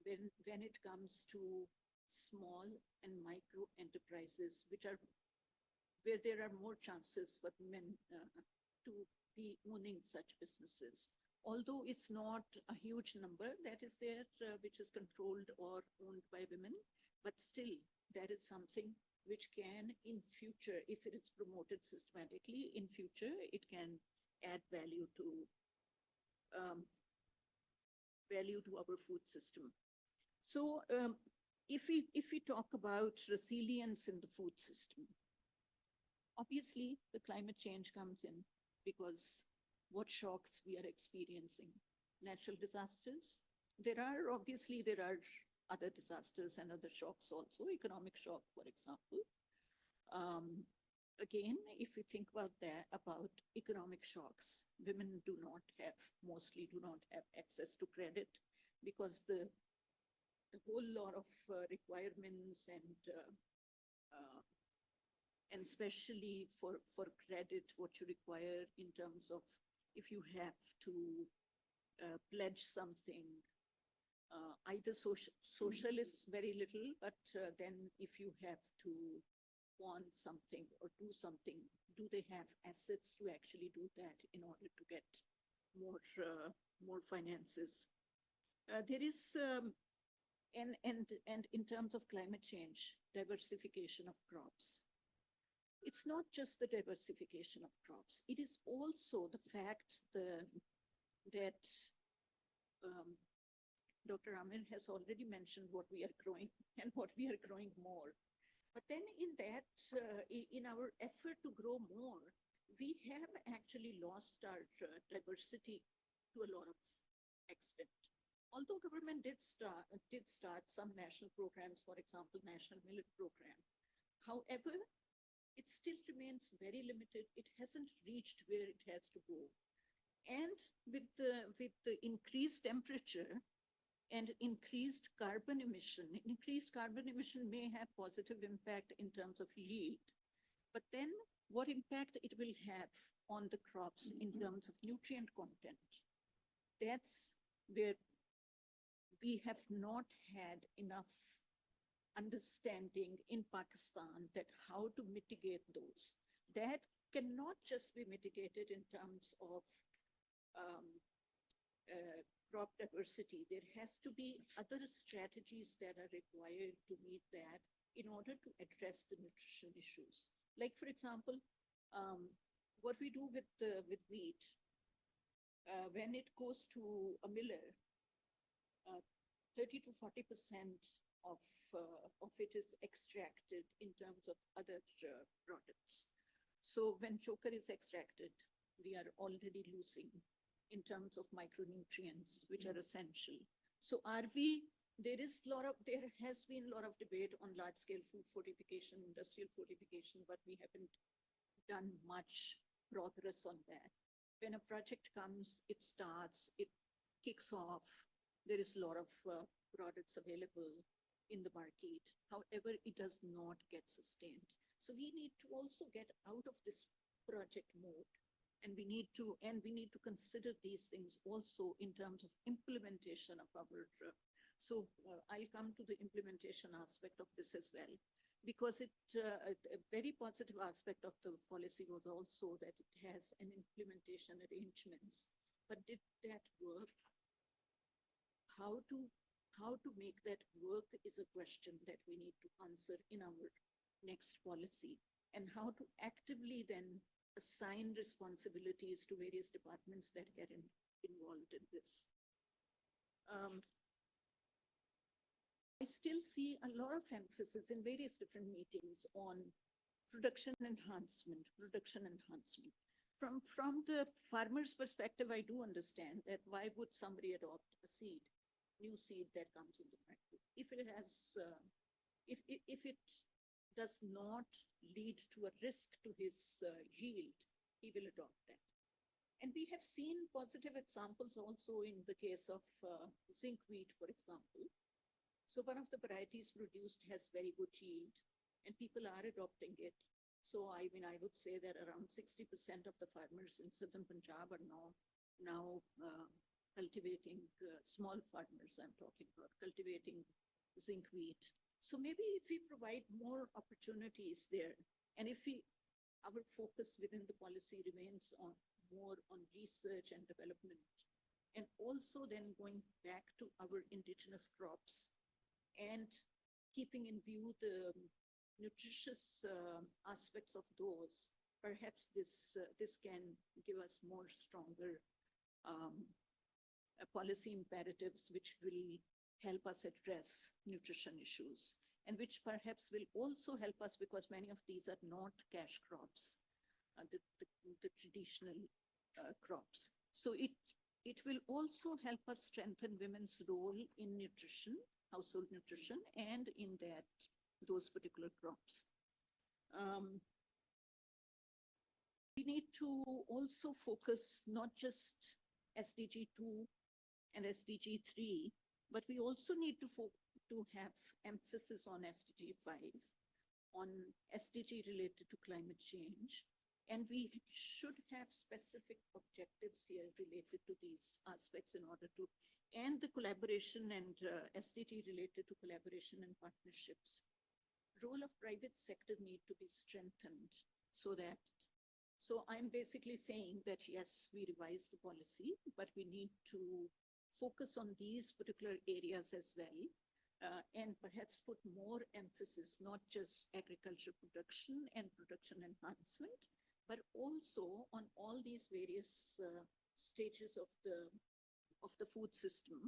when it comes to small and micro enterprises, where there are more chances for women to be owning such businesses. Although it's not a huge number that is there, which is controlled or owned by women, but still that is something which can in future, if it is promoted systematically, in future, it can add value to our food system. So if we talk about resilience in the food system, obviously the climate change comes in, because what shocks we are experiencing, natural disasters. There are other disasters and other shocks also, economic shock, for example. Again, if we think about economic shocks, women mostly do not have access to credit, because the whole lot of requirements and especially for credit, what you require in terms of if you have to pledge something, either social is very little, but then if you have to want something or do something, do they have assets to actually do that in order to get more finances? There is, and in terms of climate change, diversification of crops. It's not just the diversification of crops. It is also the fact that Dr. Amir has already mentioned what we are growing and what we are growing more. But then in that, in our effort to grow more, we have actually lost our diversity to a lot of extent. Although government did start some national programs, for example, National Millet Program. However, it still remains very limited. It hasn't reached where it has to go. And with the increased temperature and increased carbon emission may have positive impact in terms of yield. But then what impact it will have on the crops in terms of nutrient content? That's where we have not had enough understanding in Pakistan that how to mitigate those. That cannot just be mitigated in terms of um, crop diversity. There has to be other strategies that are required to meet that in order to address the nutrition issues. Like, for example, what we do with wheat, when it goes to a miller, 30 to 40% of it is extracted in terms of other products. So when choker is extracted, we are already losing in terms of micronutrients, which are essential. So there has been a lot of debate on large scale food fortification, industrial fortification, but we haven't done much progress on that. When a project comes, it starts, it kicks off, there is a lot of products available in the market. However, it does not get sustained. So we need to also get out of this project mode. And we need to consider these things also in terms of implementation of our. I'll come to the implementation aspect of this as well, because a very positive aspect of the policy was also that it has an implementation arrangements. But did that work? How to make that work is a question that we need to answer in our next policy, and how to actively then assign responsibilities to various departments that get involved in this. I still see a lot of emphasis in various different meetings on production enhancement. From the farmer's perspective, I do understand that why would somebody adopt a new seed that comes in the market? If it has, if it does not lead to a risk to his yield, he will adopt that. And we have seen positive examples also in the case of zinc wheat, for example. So one of the varieties produced has very good yield, and people are adopting it. So I would say that around 60% of the farmers in southern Punjab are now cultivating, small farmers I'm talking about, cultivating zinc wheat. So maybe if we provide more opportunities there, and if our focus within the policy remains more on research and development, and also then going back to our indigenous crops and keeping in view the nutritious aspects of those, perhaps this can give us more stronger policy imperatives which will help us address nutrition issues, and which perhaps will also help us, because many of these are not cash crops, the traditional crops. So it will also help us strengthen women's role in nutrition, household nutrition, and in those particular crops. We need to also focus not just SDG 2 and SDG 3, but we also need to have emphasis on SDG 5, on SDG related to climate change. And we should have specific objectives here related to these aspects in order to, and the collaboration and SDG related to collaboration and partnerships. Role of private sector need to be strengthened so I'm basically saying that yes, we revise the policy, but we need to focus on these particular areas as well, and perhaps put more emphasis, not just agriculture production and production enhancement, but also on all these various stages of the food system,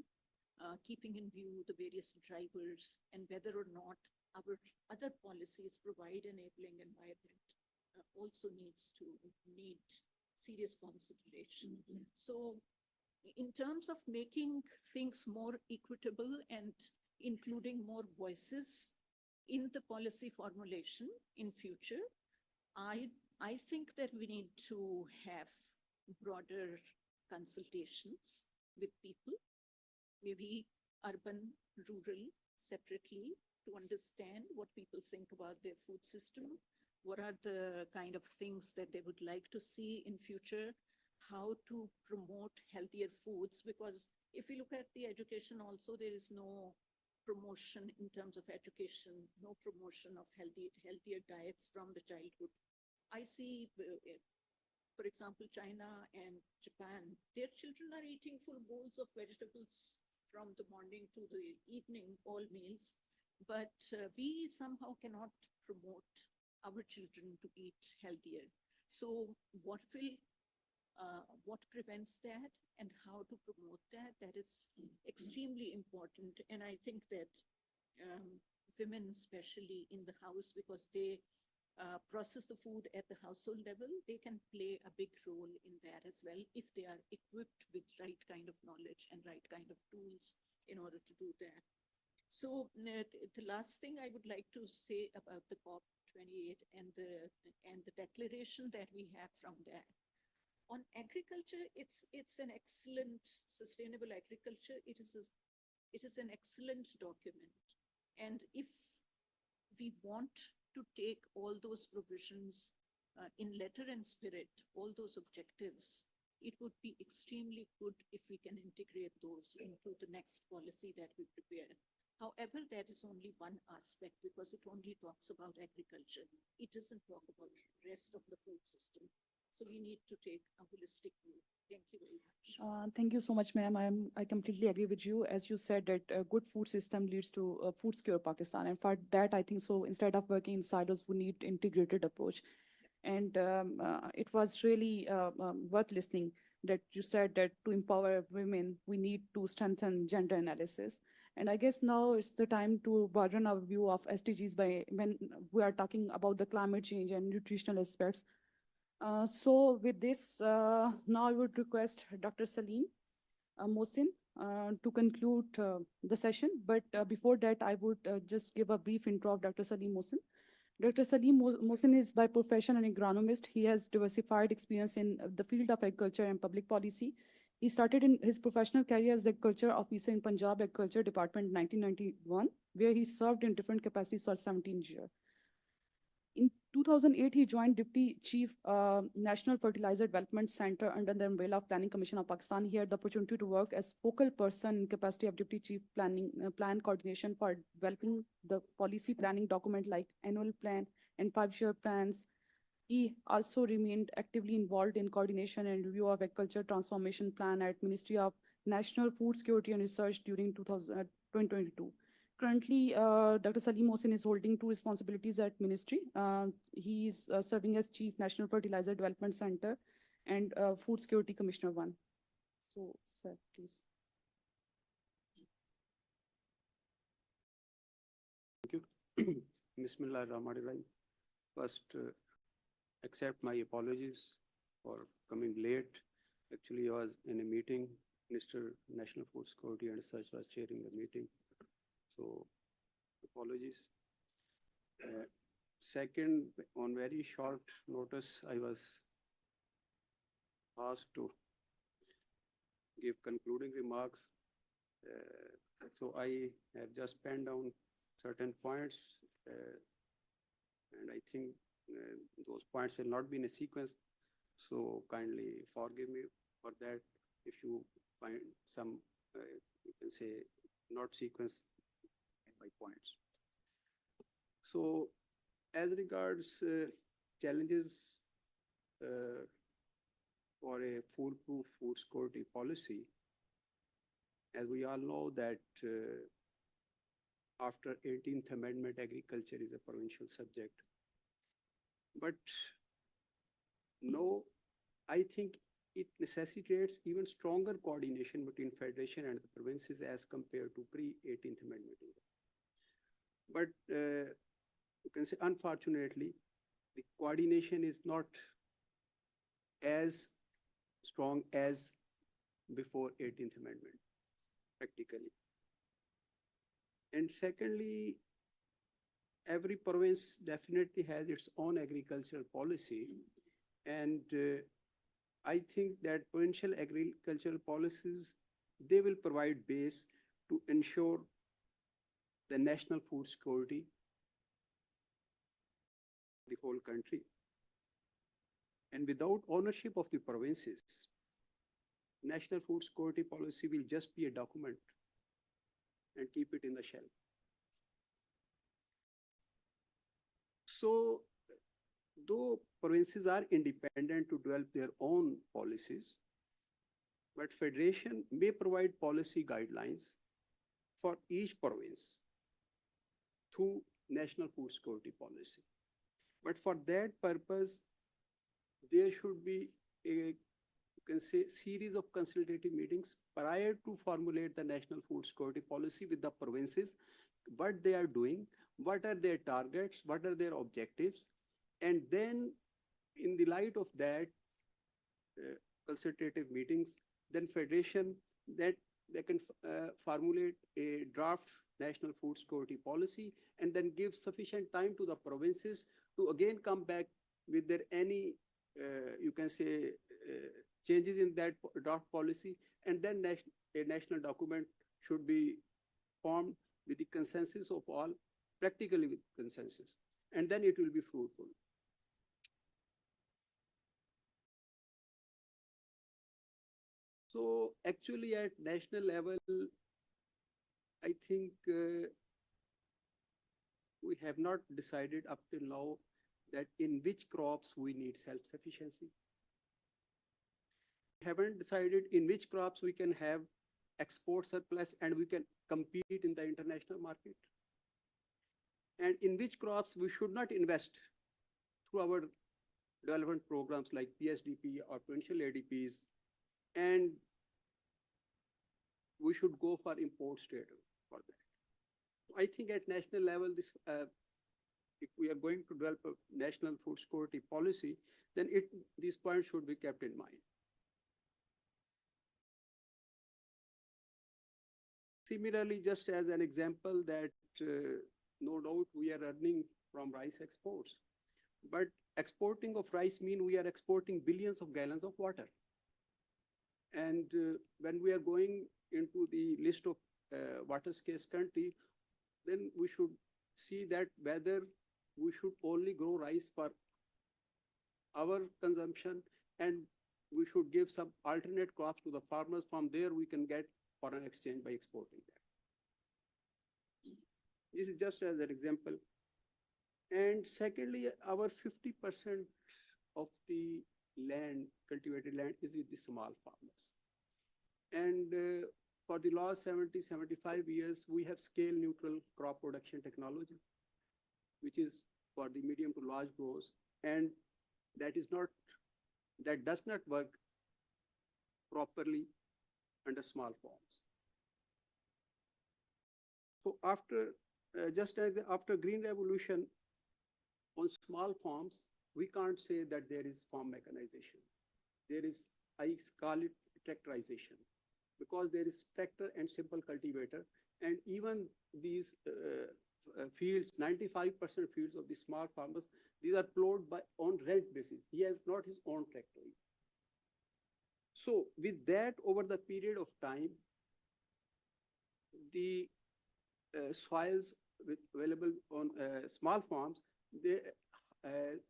keeping in view the various drivers and whether or not our other policies provide enabling environment also need serious consideration. So in terms of making things more equitable and including more voices in the policy formulation in future, I, I think that we need to have broader consultations with people, maybe urban, rural, separately, to understand what people think about their food system, what are the kind of things that they would like to see in future, how to promote healthier foods, because if we look at the education also, there is no promotion in terms of education, no promotion of healthier diets from the childhood. I see, for example, China and Japan, their children are eating full bowls of vegetables from the morning to the evening, all meals. But we somehow cannot promote our children to eat healthier. So what prevents that and how to promote that, that is extremely important. And I think that women, especially in the house, because they process the food at the household level, they can play a big role in that as well if they are equipped with right kind of knowledge and right kind of tools in order to do that. So the last thing I would like to say about the COP28 and the declaration that we have from that. On agriculture, it's an excellent sustainable agriculture. It is an excellent document, and if we want to take all those provisions in letter and spirit, all those objectives, it would be extremely good if we can integrate those into the next policy that we prepare. However, that is only one aspect because it only talks about agriculture. It doesn't talk about the rest of the food system. So we need to take a holistic view. Thank you very much. Thank you so much, ma'am. I completely agree with you. As you said, that a good food system leads to a food secure Pakistan. And for that, I think so. Instead of working in silos, we need integrated approach. And it was really worth listening that you said that to empower women, we need to strengthen gender analysis. And I guess now it's the time to broaden our view of SDGs by when we are talking about the climate change and nutritional aspects. So with this, now I would request Dr. Salim Mohsin to conclude the session. But before that, I would just give a brief intro of Dr. Salim Mohsin. Dr. Salim Mohsin is by profession an agronomist. He has diversified experience in the field of agriculture and public policy. He started in his professional career as the agriculture officer in Punjab Agriculture Department in 1991, where he served in different capacities for 17 years. In 2008, he joined Deputy Chief National Fertilizer Development Center under the umbrella of Planning Commission of Pakistan. He had the opportunity to work as focal person in capacity of Deputy Chief Plan Coordination for developing the policy planning document like annual plan and 5-year plans. He also remained actively involved in coordination and review of agriculture transformation plan at Ministry of National Food Security and Research during 2022. Currently, Dr. Salim Mohsin is holding two responsibilities at ministry. He is serving as Chief National Fertilizer Development Center and Food Security Commissioner 1. So, sir, please. Thank you. Bismillah ar-Rahman ar-Rahim. First, accept my apologies for coming late. Actually, I was in a meeting. Minister National Food Security and Research was chairing the meeting. So, apologies. Second, on very short notice, I was asked to give concluding remarks. So I have just penned down certain points, and I think those points will not be in a sequence. So kindly forgive me for that. If you find some, you can say, not sequence by points. So as regards challenges for a foolproof food security policy, as we all know that after 18th Amendment, agriculture is a provincial subject. But no, I think it necessitates even stronger coordination between federation and the provinces as compared to pre-18th Amendment. But you can say, unfortunately, the coordination is not as strong as before 18th Amendment, practically. And secondly, every province definitely has its own agricultural policy. And I think that provincial agricultural policies, they will provide base to ensure the national food security the whole country. And without ownership of the provinces, national food security policy will just be a document and keep it in the shelf. So, though provinces are independent to develop their own policies, but federation may provide policy guidelines for each province through national food security policy. But for that purpose, there should be a, you can say, series of consultative meetings prior to formulate the national food security policy with the provinces, what they are doing, what are their targets, what are their objectives, and then in the light of that consultative meetings, then federation that they can formulate a draft national food security policy and then give sufficient time to the provinces to again come back with their any you can say changes in that draft policy, and then a national document should be formed with the consensus of all, practically with consensus, and then it will be fruitful. So actually at national level, I think we have not decided up till now that in which crops we need self-sufficiency. We haven't decided in which crops we can have export surplus and we can compete in the international market. And in which crops we should not invest through our development programs like PSDP or provincial ADPs, and we should go for import straight for that. I think at national level, this if we are going to develop a national food security policy, then these points should be kept in mind. Similarly, just as an example that no doubt we are earning from rice exports, but exporting of rice means we are exporting billions of gallons of water. And when we are going into the list of water scarce country, then we should see that whether we should only grow rice for our consumption and we should give some alternate crops to the farmers. From there, we can get foreign exchange by exporting that. This is just as an example. And secondly, our 50% of the land, cultivated land, is with the small farmers. And for the last 70, 75 years, we have scale neutral crop production technology, which is for the medium to large growers. And that does not work properly under small farms. So just as after Green Revolution, on small farms, we can't say that there is farm mechanization. There is, I call it tractorization, because there is tractor and simple cultivator, and even these fields, 95% fields of the small farmers, these are plowed by on rent basis. He has not his own tractor. So with that, over the period of time, the soils available on small farms, they,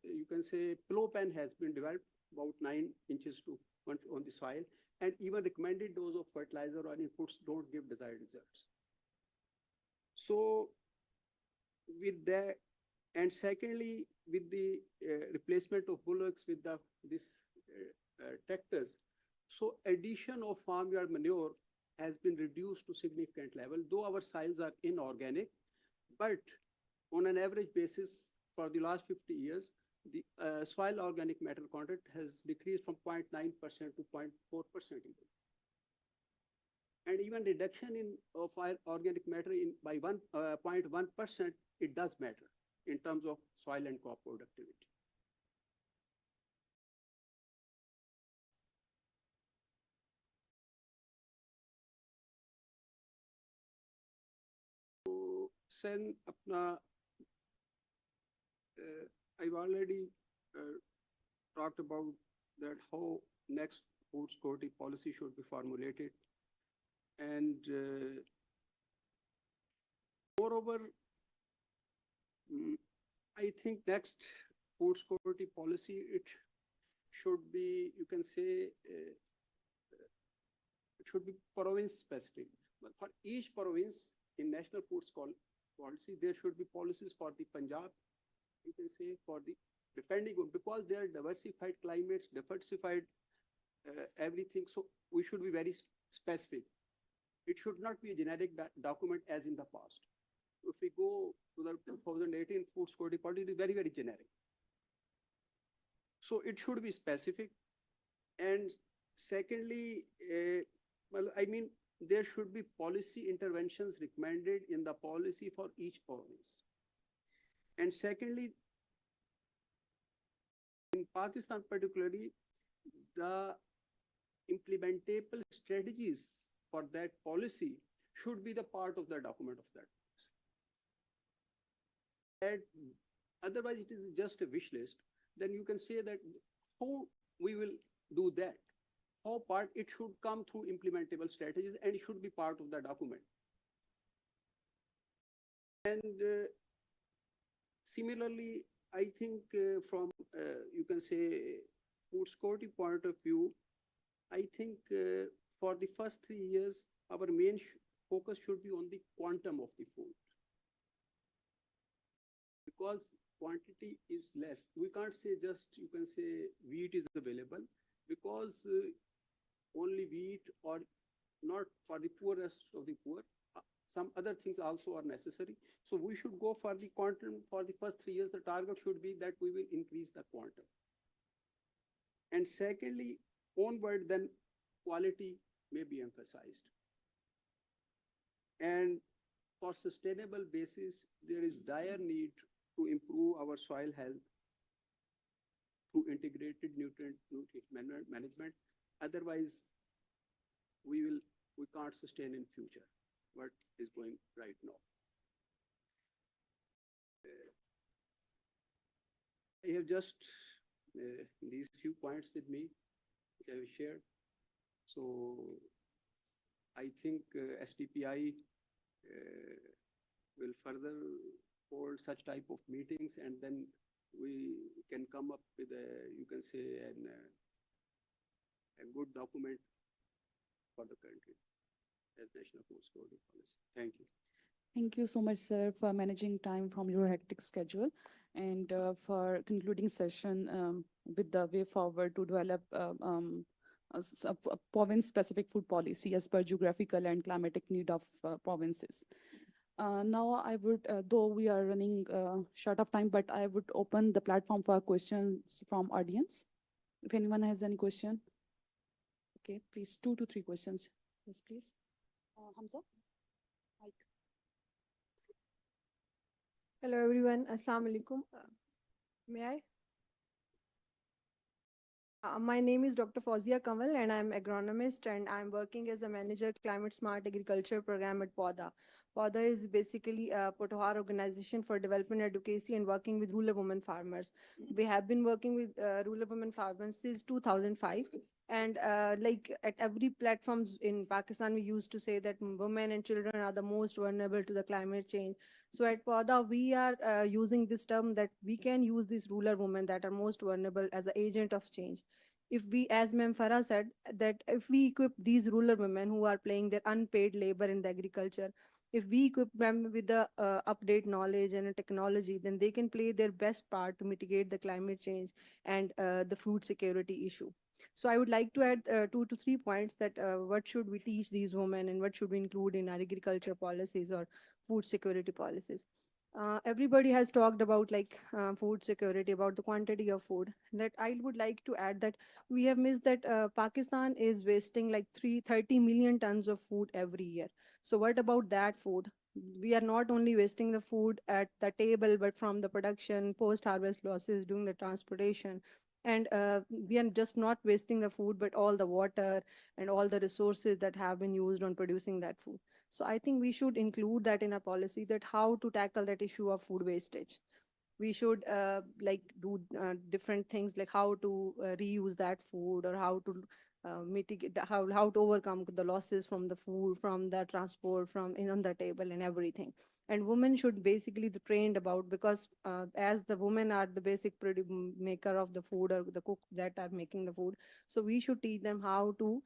you can say plow pen has been developed about 9 inches to on the soil, and even recommended dose of fertilizer or inputs don't give desired results. So with that, and secondly, with the replacement of bullocks with these tractors, so addition of farmyard manure has been reduced to significant level, though our soils are inorganic, but on an average basis for the last 50 years, the soil organic matter content has decreased from 0.9% to 0.4% even. And even reduction of organic matter by 0.1%, it does matter in terms of soil and crop productivity. sen apna, I've already talked about that how next food security policy should be formulated. And moreover, I think next food security policy, it should be, you can say, it should be province specific. But for each province in national food policy, there should be policies for the Punjab, you can say for the, depending on, because there are diversified climates, diversified everything. So we should be very specific. It should not be a generic document as in the past. If we go to the 2018 food security policy, it is very, very generic. So it should be specific. And secondly, well, I mean, there should be policy interventions recommended in the policy for each province. And secondly, in Pakistan particularly, the implementable strategies for that policy should be the part of the document of that policy. And otherwise, it is just a wish list. Then you can say that how we will do that. How part it should come through implementable strategies and it should be part of the document. And similarly, I think from you can say food security point of view, I think for the first 3 years, our main focus should be on the quantum of the food. Because quantity is less. We can't say just, you can say wheat is available, because only wheat or not for the poorest of the poor. Some other things also are necessary. So we should go for the quantum for the first 3 years. The target should be that we will increase the quantum. And secondly, onward, then quality may be emphasized. And for sustainable basis, there is dire need to improve our soil health through integrated nutrient management. Otherwise, we can't sustain in future what is going right now. I have just these few points with me, which I have shared. So I think STPI will further hold such type of meetings, and then we can come up with a, you can say, a good document for the country as National Food Security Policy. Thank you. Thank you so much, sir, for managing time from your hectic schedule and for concluding session with the way forward to develop a province-specific food policy as per geographical and climatic need of provinces. Now, I would, though we are running short of time, but I would open the platform for questions from audience. If anyone has any question. Okay, please, 2 to 3 questions. Yes, please. Hamza? Mike. Hello everyone, Assalamu alaikum. May I? My name is Dr. Fauzia Kamal and I'm agronomist and I'm working as a manager climate smart agriculture program at PODA. PODA is basically a Potawar organization for development advocacy and working with rural women farmers. We have been working with rural women farmers since 2005. And like at every platforms in Pakistan, we used to say that women and children are the most vulnerable to the climate change. So at PODA, we are using this term that we can use these rural women that are most vulnerable as an agent of change. If we, as Ma'am Farah said, that if we equip these rural women who are playing their unpaid labor in the agriculture, if we equip them with the update knowledge and technology, then they can play their best part to mitigate the climate change and the food security issue. So I would like to add 2 to 3 points that what should we teach these women and what should we include in our agriculture policies or food security policies. Everybody has talked about like food security, about the quantity of food. That I would like to add that we have missed that Pakistan is wasting like 30 million tons of food every year. So what about that food? We are not only wasting the food at the table, but from the production, post-harvest losses, doing the transportation. And we are just not wasting the food, but all the water and all the resources that have been used on producing that food. So I think we should include that in a policy, that how to tackle that issue of food wastage. We should like do different things, like how to reuse that food, or how to mitigate how to overcome the losses from the food, from the transport, from in on the table and everything. And women should basically be trained about, because as the women are the basic maker of the food, or the cook that are making the food, so we should teach them how to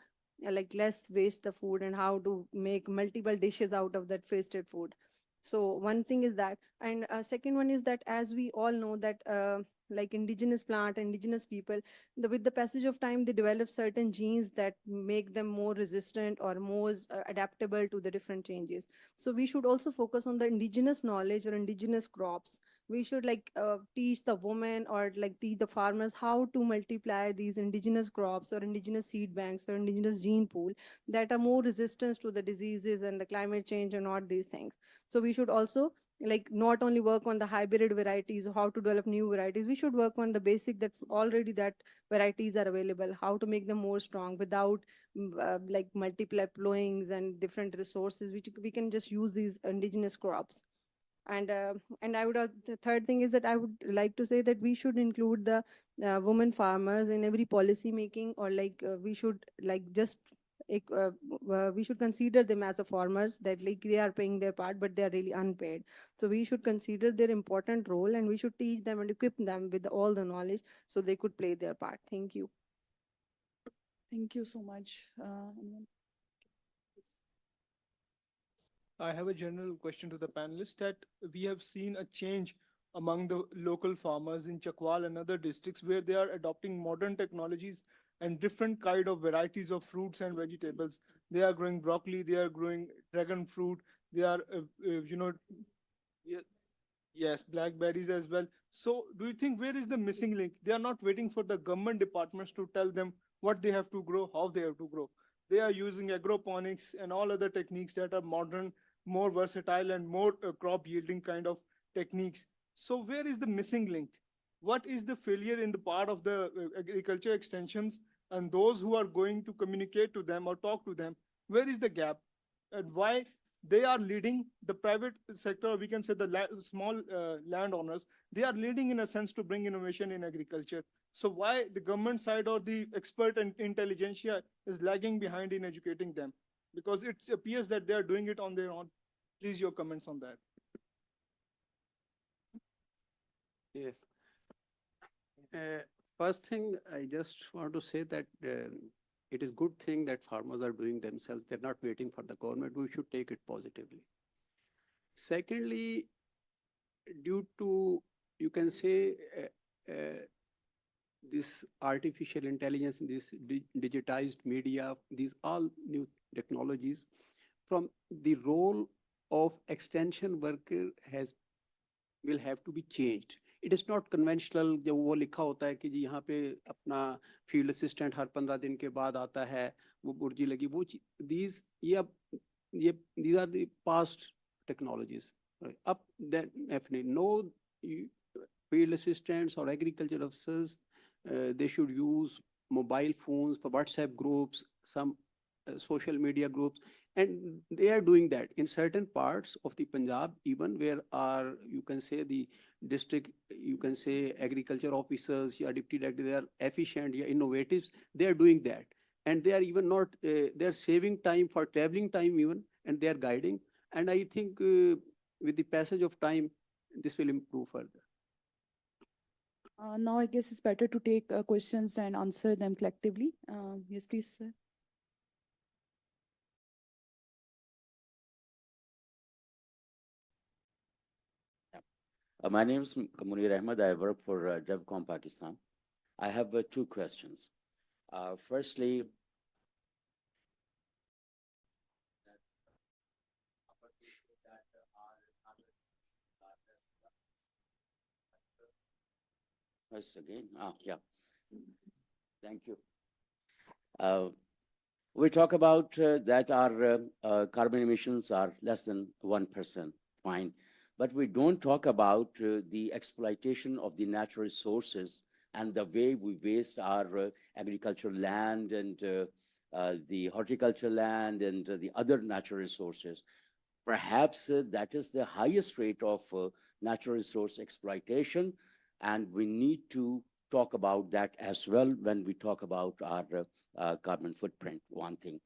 like less waste the food, and how to make multiple dishes out of that wasted food. So one thing is that. And second one is that, as we all know that like indigenous plant, indigenous people, with the passage of time, they develop certain genes that make them more resistant or more adaptable to the different changes. So we should also focus on the indigenous knowledge or indigenous crops. We should like teach the women, or like teach the farmers how to multiply these indigenous crops, or indigenous seed banks, or indigenous gene pool, that are more resistant to the diseases and the climate change and all these things. So we should also like not only work on the hybrid varieties, how to develop new varieties. We should work on the basic, that already that varieties are available, how to make them more strong without like multiple plowings and different resources, which we can just use these indigenous crops. And I would the third thing is that I would like to say that we should include the women farmers in every policy making, or like we should like just we should consider them as a farmers, that like they are paying their part, but they are really unpaid. So we should consider their important role, and we should teach them and equip them with all the knowledge, so they could play their part. Thank you. Thank you so much. I have a general question to the panelists that we have seen a change among the local farmers in Chakwal and other districts where they are adopting modern technologies and different kind of varieties of fruits and vegetables. They are growing broccoli, they are growing dragon fruit, they are, yeah, yes, blackberries as well. So do you think where is the missing link? They are not waiting for the government departments to tell them what they have to grow, how they have to grow. They are using agroponics and all other techniques that are modern, more versatile and more crop yielding kind of techniques. So where is the missing link? What is the failure in the part of the agriculture extensions and those who are going to communicate to them or talk to them? Where is the gap? And why they are leading the private sector, we can say the small landowners, they are leading in a sense to bring innovation in agriculture. So why the government side or the expert and intelligentsia is lagging behind in educating them? Because it appears that they are doing it on their own. Please, your comments on that. Yes. First thing, I just want to say that it is good thing that farmers are doing themselves. They're not waiting for the government. We should take it positively. Secondly, due to, you can say, this artificial intelligence, this digitized media, these all new technologies, from the role of extension worker will have to be changed. It is not conventional जो वो लिखा होता है कि जी यहाँ पे अपना field assistant हर 15 दिन के बाद आता है, वो बुर्जी लगी, वो these these are the past technologies. Up that definitely no field assistants or agriculture officers, they should use mobile phones for WhatsApp groups, some social media groups, and they are doing that in certain parts of the Punjab, even where are, you can say, the district, you can say agriculture officers, yeah, deputy director, they are efficient, yeah, innovative, they are doing that. And they are even not, they are saving time for traveling time even, and they are guiding. And I think with the passage of time, this will improve further. Now I guess it's better to take questions and answer them collectively. Yes, please, sir. My name is Munir Ahmed. I work for DevCom Pakistan. I have two questions. Firstly, once again, yeah, thank you. We talk about that our carbon emissions are less than 1%, fine. But we don't talk about the exploitation of the natural resources and the way we waste our agricultural land and the horticultural land and the other natural resources. Perhaps that is the highest rate of natural resource exploitation, and we need to talk about that as well when we talk about our carbon footprint, one thing.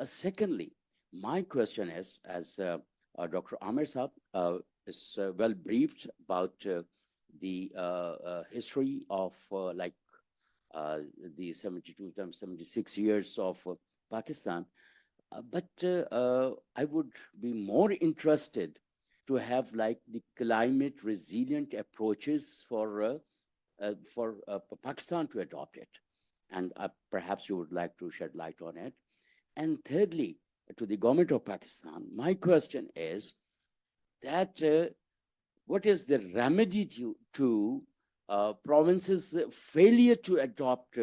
Secondly, my question is, as Dr. Amir Saab is well briefed about the history of like the 72 to 76 years of Pakistan, but I would be more interested to have like the climate resilient approaches for Pakistan to adopt it. And perhaps you would like to shed light on it. And thirdly, to the government of Pakistan, my question is that what is the remedy to provinces' failure to adopt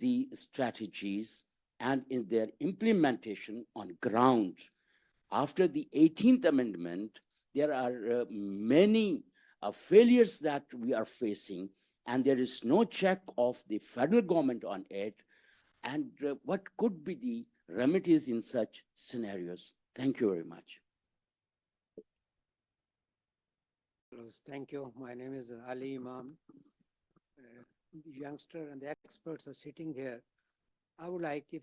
the strategies and in their implementation on ground? After the 18th Amendment, there are many failures that we are facing, and there is no check of the federal government on it. And what could be the remedies in such scenarios? Thank you very much. Thank you. My name is Ali Imam. The youngster and the experts are sitting here. I would like if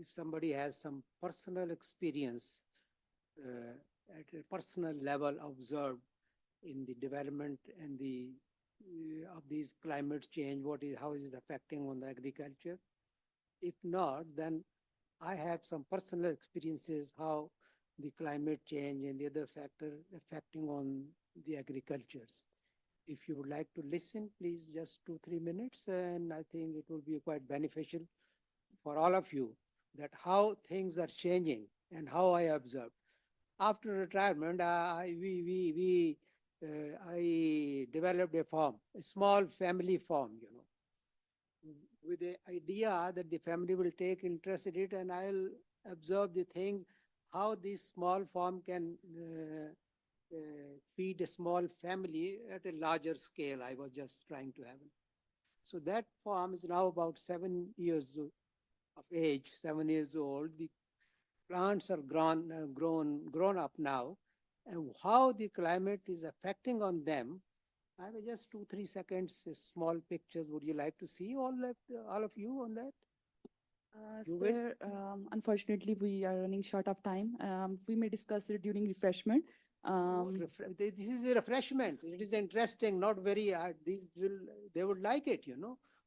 somebody has some personal experience at a personal level observed in the development and the of these climate change, how is it affecting on the agriculture? If not, then I have some personal experiences how the climate change and the other factor affecting on the agricultures. If you would like to listen, please just 2-3 minutes, and I think it will be quite beneficial for all of you that how things are changing and how I observed. After retirement, I developed a farm, a small family farm, with the idea that the family will take interest in it, and I'll observe the things, how this small farm can feed a small family at a larger scale. I was just trying to have it. So that farm is now about 7 years of age, 7 years old. The plants are grown up now, and how the climate is affecting on them. I have just 2-3 seconds, small pictures. Would you like to see all of you on that? Sir, unfortunately, we are running short of time. We may discuss it during refreshment. This is a refreshment. It is interesting, not very hard. They would like it,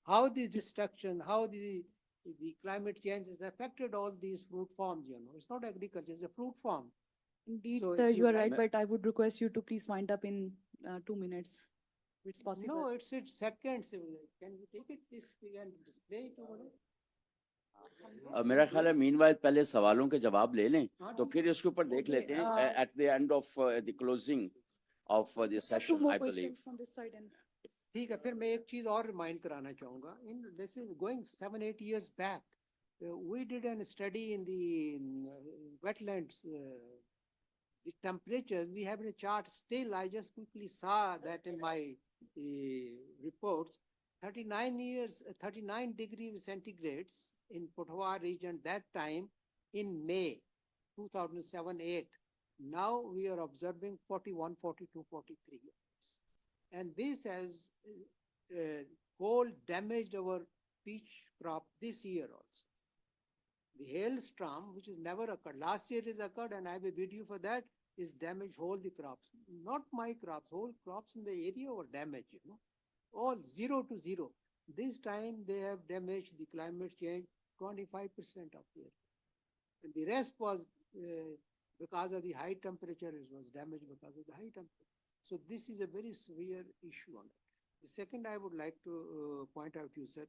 how the destruction, how the climate change has affected all these fruit farms, It's not agriculture, it's a fruit farm. Indeed, So sir, if you are like- right, but I would request you to please wind up in 2 minutes. If it's possible. No, it's seconds. Can you take it? This we can display it over there. मेरा ख्याल है meanwhile पहले सवालों के जवाब ले लें हाँ, तो ठीक फिर इसके ऊपर देख Okay, लेते हैं at the end of the closing of the Two session, more I believe. questions from this side and ठीक है फिर मैं एक चीज और रिमाइंड कराना चाहूंगा in this is going 7-8 years back we did a study in the wetlands the temperatures we have a chart still I just quickly saw that in my reports 39 degrees centigrades in Pothwa region that time in May 2007-8 now we are observing 41 42 43 and this has cold damaged our peach crop this year also. The hailstorm, which has never occurred, last year it has occurred, and I have a video for that, is damaged whole the crops. Not my crops, whole crops in the area were damaged, all 0 to 0. This time they have damaged the climate change 25% of the area. And the rest was because of the high temperature, it was damaged because of the high temperature. So this is a very severe issue on it. The second I would like to point out to you, sir,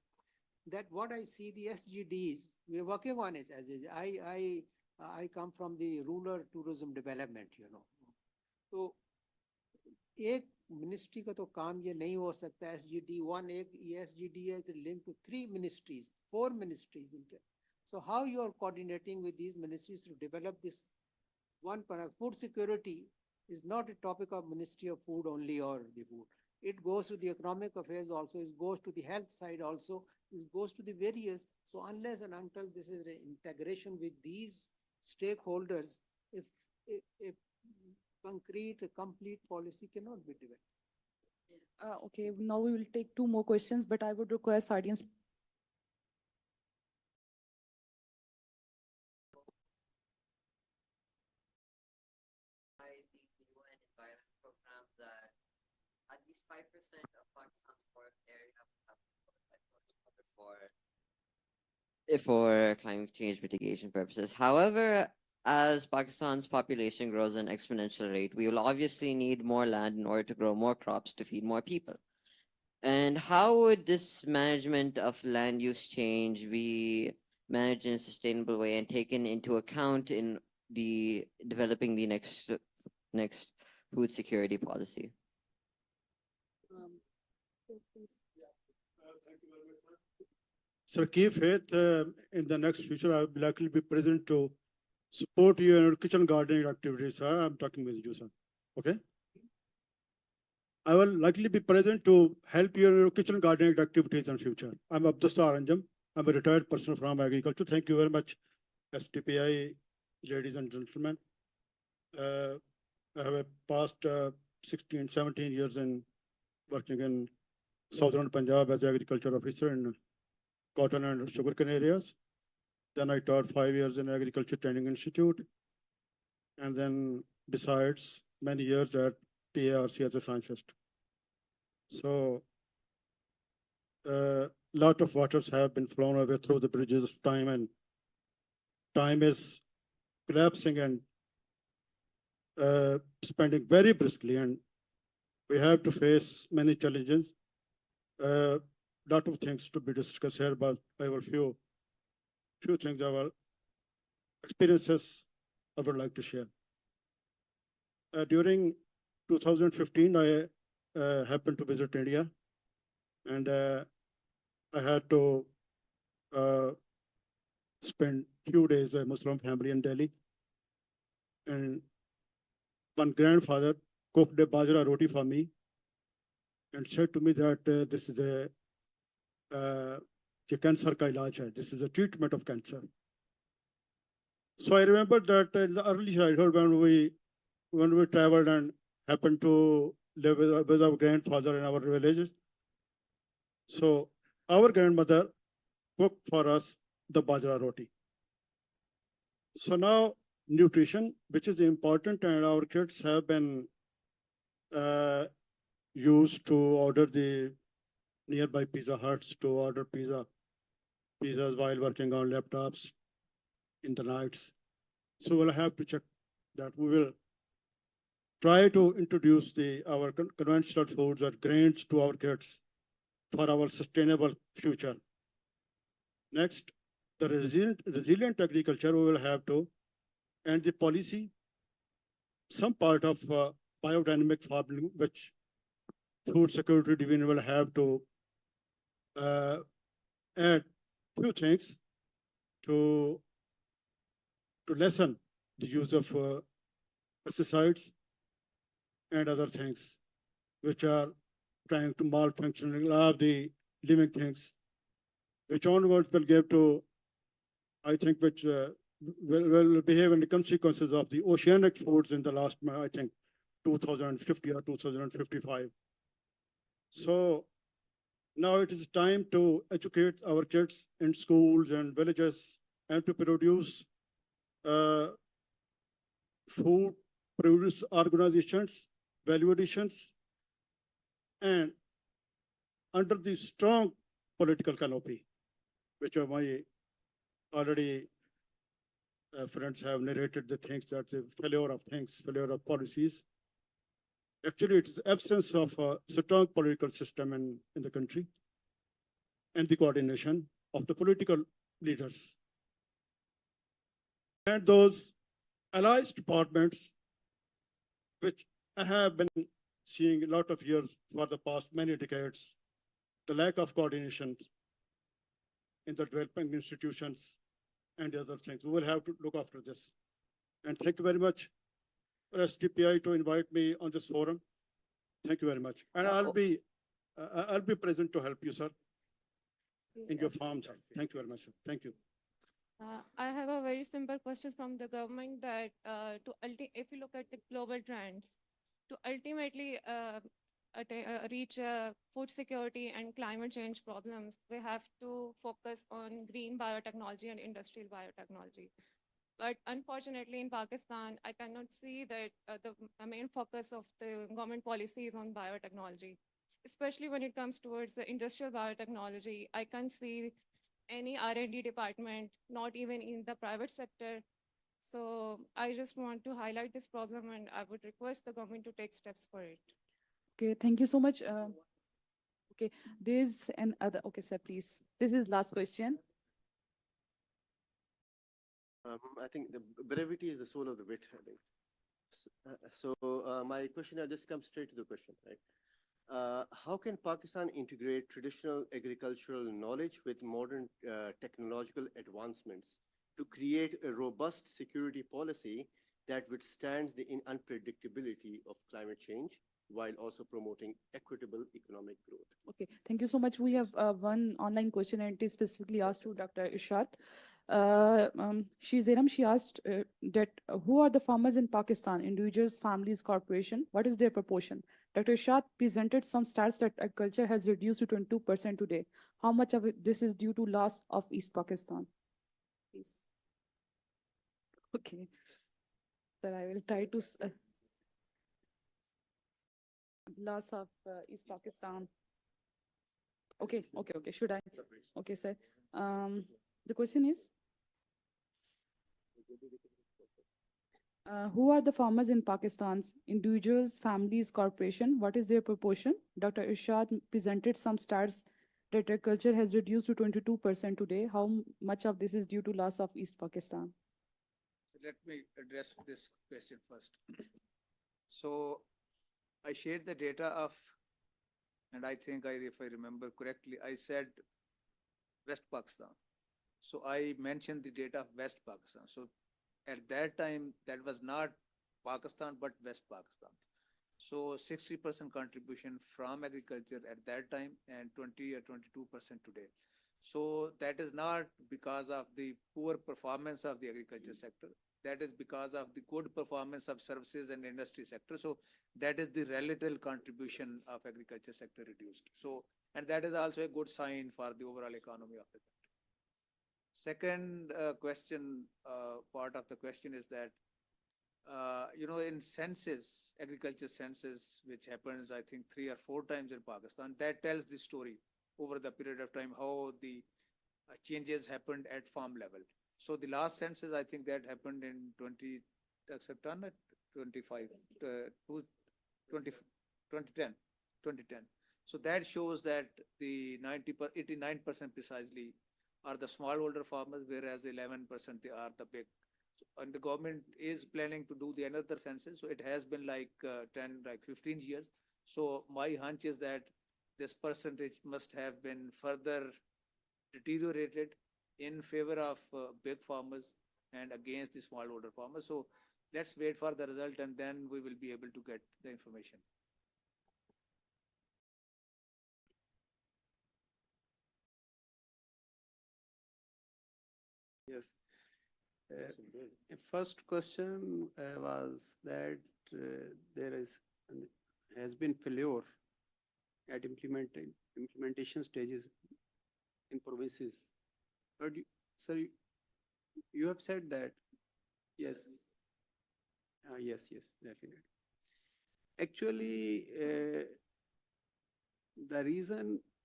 that what I see the SGDs, we are working on it as I come from the rural tourism development, So एक ministry का तो काम ये नहीं हो सकता SGD1 एक SGD is linked to 3 ministries, 4 ministries. So how you are coordinating with these ministries to develop this one food security is not a topic of Ministry of Food only or the food. It goes to the economic affairs also, it goes to the health side also, it goes to the various. So unless and until this is an integration with these stakeholders, if concrete, a complete policy cannot be developed. Okay, now we will take two more questions, but I would request audience. By the UN Environment Program that at least 5% of Pakistan's forest area will have to be covered by forest cover for climate change mitigation purposes. However, as Pakistan's population grows at an exponential rate, we will obviously need more land in order to grow more crops to feed more people. And how would this management of land use change be managed in a sustainable way and taken into account in the developing the next food security policy? Sir, keep faith in the next future. I will likely be present to support you in your kitchen gardening activities, sir. I'm talking with you, sir. Okay? I will likely be present to help you in your kitchen gardening activities in future. I'm Abdus Anjam. I'm a retired person from agriculture. Thank you very much, STPI, ladies and gentlemen. I have a past 16, 17 years in working in southern Punjab as agriculture officer in cotton and sugarcane areas. Then I taught 5 years in Agriculture Training Institute. And then besides many years at PARC as a scientist. So a lot of waters have been flown away through the bridges of time, and time is collapsing and spending very briskly, and we have to face many challenges. Lot of things to be discussed here, but I will few things, our experiences I would like to share. During 2015, I happened to visit India, and I had to spend few days a Muslim family in Delhi. And one grandfather cooked a bajra roti for me and said to me that this is a cancer ka ilaj hai. This is a treatment of cancer. So I remember that in the early childhood when we traveled and happened to live with our grandfather in our villages. So our grandmother cooked for us the bajra roti. So now nutrition, which is important, and our kids have been used to order the nearby Pizza Huts to order pizzas while working on laptops in the nights. So we'll have to check that. We will try to introduce our conventional foods or grains to our kids for our sustainable future. Next, the resilient agriculture we will have to, and the policy, some part of biodynamic farming, which food security division will have to add few things to lessen the use of pesticides and other things which are trying to malfunction of the living things, which onwards will give to, I think, which will behave in the consequences of the oceanic foods in the last, I think, 2050 or 2055. So now it is time to educate our kids in schools and villages and to produce food produce organizations, value additions, and under the strong political canopy, which are my already friends have narrated the things that the failure of things, failure of policies. Actually, it is absence of a strong political system in the country and the coordination of the political leaders. And those allied departments, which I have been seeing a lot of years for the past many decades, the lack of coordination in the developing institutions and the other things. We will have to look after this. And thank you very much for STPI to invite me on this forum. Thank you very much. And I'll be present to help you, sir. in your farms, sir. Thank you very much, sir. Thank you. I have a very simple question from the government that if you look at the global trends, to ultimately reach food security and climate change problems, we have to focus on green biotechnology and industrial biotechnology. But unfortunately, in Pakistan, I cannot see that the main focus of the government policy is on biotechnology, especially when it comes towards the industrial biotechnology. I can't see any R&D department, not even in the private sector. So I just want to highlight this problem, and I would request the government to take steps for it. Okay, thank you so much. Okay, there's an other, okay, sir, please. This is last question. I think the brevity is the soul of the wit, I think. My question, I'll just come straight to the question, right? How can Pakistan integrate traditional agricultural knowledge with modern technological advancements to create a robust security policy that withstands the unpredictability of climate change while also promoting equitable economic growth? Okay, thank you so much. We have one online question, and it is specifically asked to Dr. Ishad. She asked that who are the farmers in Pakistan, individuals, families, corporation? What is their proportion? Dr. Ishad presented some stats that agriculture has reduced to 22% today. How much of this is due to loss of East Pakistan? Please. Okay. Sir, I will try to loss of East Pakistan. Okay. Should I? Okay, sir. The question is, who are the farmers in Pakistan's individuals, families, corporation? What is their proportion? Dr. Irshad presented some stats that agriculture has reduced to 22% today. How much of this is due to loss of East Pakistan? Let me address this question first. So I shared the data of, and I think if I remember correctly, I said West Pakistan. So I mentioned the data of West Pakistan. So at that time, that was not Pakistan, but West Pakistan. So 60% contribution from agriculture at that time and 20 or 22% today. So that is not because of the poor performance of the agriculture sector. That is because of the good performance of services and industry sector. So that is the relative contribution of agriculture sector reduced. So, and that is also a good sign for the overall economy of the country. Second question, part of the question is that, in census, agriculture census, which happens, I think 3 or 4 times in Pakistan, that tells the story over the period of time, how the changes happened at farm level. So the last census, I think that happened in 2010. So that shows that the 89% precisely are the smallholder farmers, whereas 11% they are the big. So, and the government is planning to do the another census. So it has been like 15 years. So my hunch is that this percentage must have been further deteriorated in favor of big farmers and against the smallholder farmers. So let's wait for the result, and then we will be able to get the information. Yes. First question was that there has been failure at implementation stages in provinces. But sir, you have said that. Yes. Yes, definitely. Actually,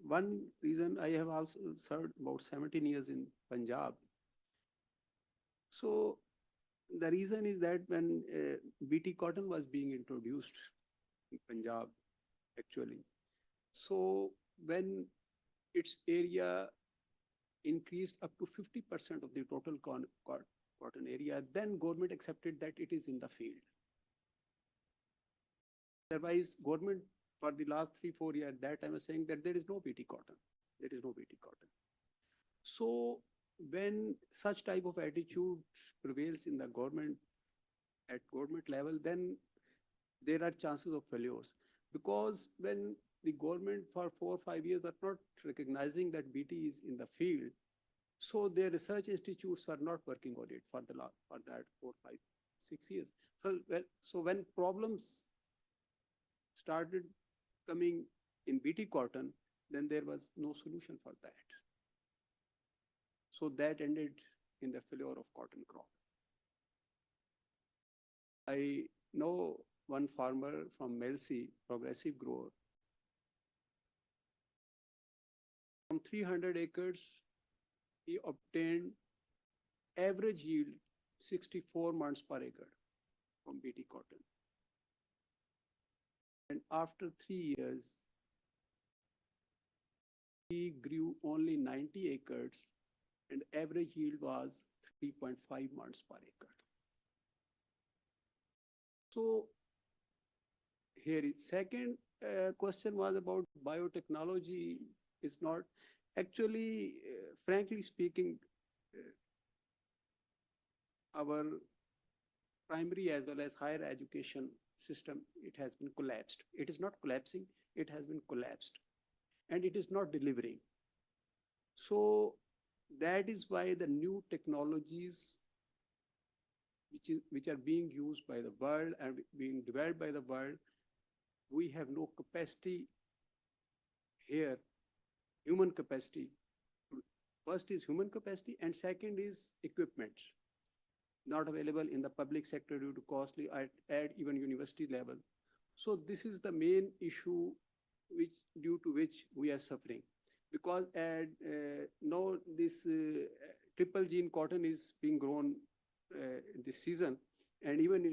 one reason, I have also served about 17 years in Punjab. So the reason is that when BT cotton was being introduced in Punjab, actually, so when its area increased up to 50% of the total cotton area, then government accepted that it is in the field. Otherwise, government for the last 3-4 years, that time was saying that there is no BT cotton. There is no BT cotton. So when such type of attitude prevails in the government, at government level, then there are chances of failures. Because when the government for 4 or 5 years are not recognizing that BT is in the field. So their research institutes were not working on it for that 4, 5, 6 years. So when problems started coming in BT cotton, then there was no solution for that. So that ended in the failure of cotton crop. I know one farmer from Melsi, progressive grower. From 300 acres, he obtained average yield 64 months per acre from BT cotton. And after 3 years, he grew only 90 acres and average yield was 3.5 months per acre. So here is second question was about biotechnology is not actually, frankly speaking, our primary as well as higher education system, it has been collapsed. It is not collapsing, it has been collapsed and it is not delivering. So that is why the new technologies which are being used by the world and being developed by the world, we have no capacity here, human capacity. First is human capacity and second is equipment. Not available in the public sector due to costly at even university level. So this is the main issue due to which we are suffering. Because now this triple gene cotton is being grown this season. And even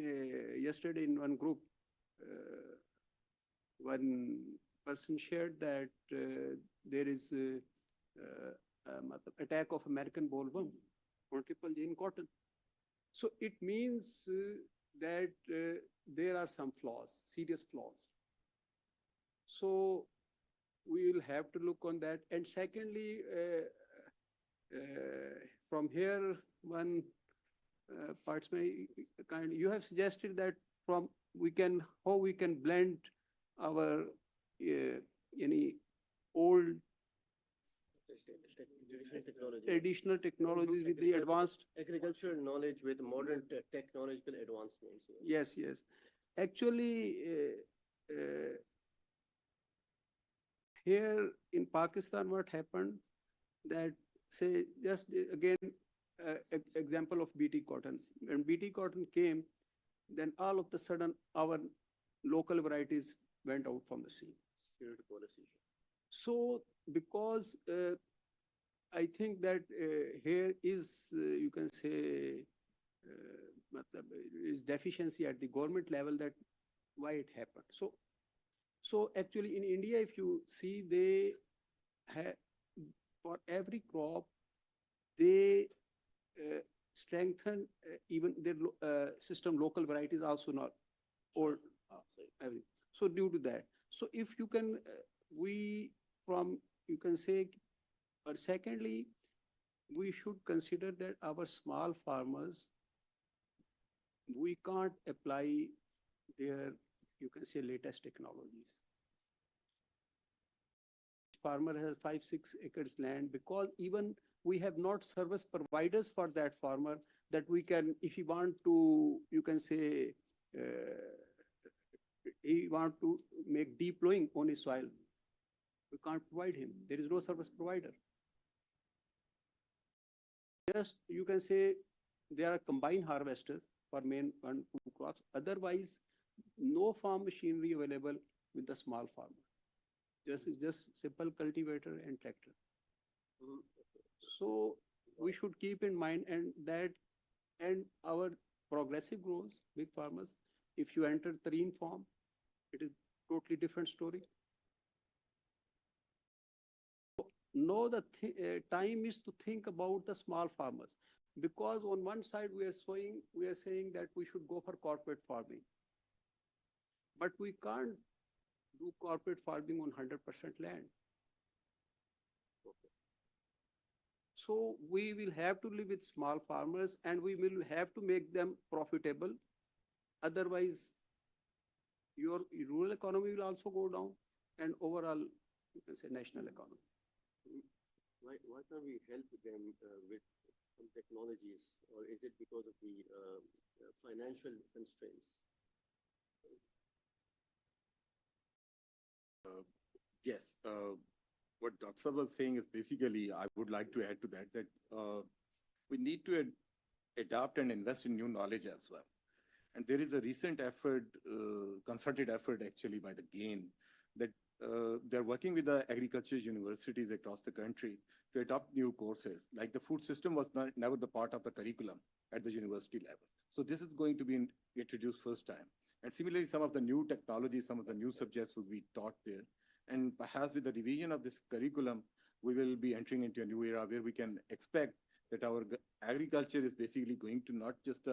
yesterday in one group, one person shared that there is attack of American bollworm on triple gene cotton. So it means that there are some flaws, serious flaws. So we will have to look on that. And secondly, from here, one participant, you have suggested that how we can blend our any old traditional technologies with the advanced agricultural knowledge with modern technological advancements. Yes, yes. Actually, here in Pakistan, what happened that, say, just again, example of BT cotton. When BT cotton came, then all of a sudden our local varieties went out from the scene. Security policy. So because I think that here is, you can say, is deficiency at the government level that why it happened. So actually in India, if you see, they have, for every crop, they strengthen even their system, local varieties also not old. So due to that, so if you can, you can say, but secondly, we should consider that our small farmers, we can't apply their, you can say, latest technologies. Farmer has 5-6 acres land because even we have not service providers for that farmer that we can, if you want to, you can say, he want to make deep plowing on his soil. We can't provide him. There is no service provider. Just, you can say, there are combined harvesters for main 1-2 crops. Otherwise, no farm machinery available with the small farmer. Just simple cultivator and tractor. So we should keep in mind and our progressive growers, big farmers, if you enter terrain farm, it is totally different story. Now the time is to think about the small farmers, because on one side we are saying that we should go for corporate farming, but we can't do corporate farming on 100% land. So we will have to live with small farmers and we will have to make them profitable. Otherwise, your rural economy will also go down and overall, you can say, national economy. Why can't we help them with some technologies, or is it because of the financial constraints? Yes, what Dr. was saying is basically, I would like to add to that, that we need to adapt and invest in new knowledge as well. And there is a recent effort, concerted effort actually by the GAIN, that they're working with the agriculture universities across the country to adopt new courses. Like the food system was never the part of the curriculum at the university level. So this is going to be introduced first time. And similarly, some of the new technologies, some of the new subjects will be taught there. And perhaps with the revision of this curriculum, we will be entering into a new era where we can expect that our agriculture is basically going to not just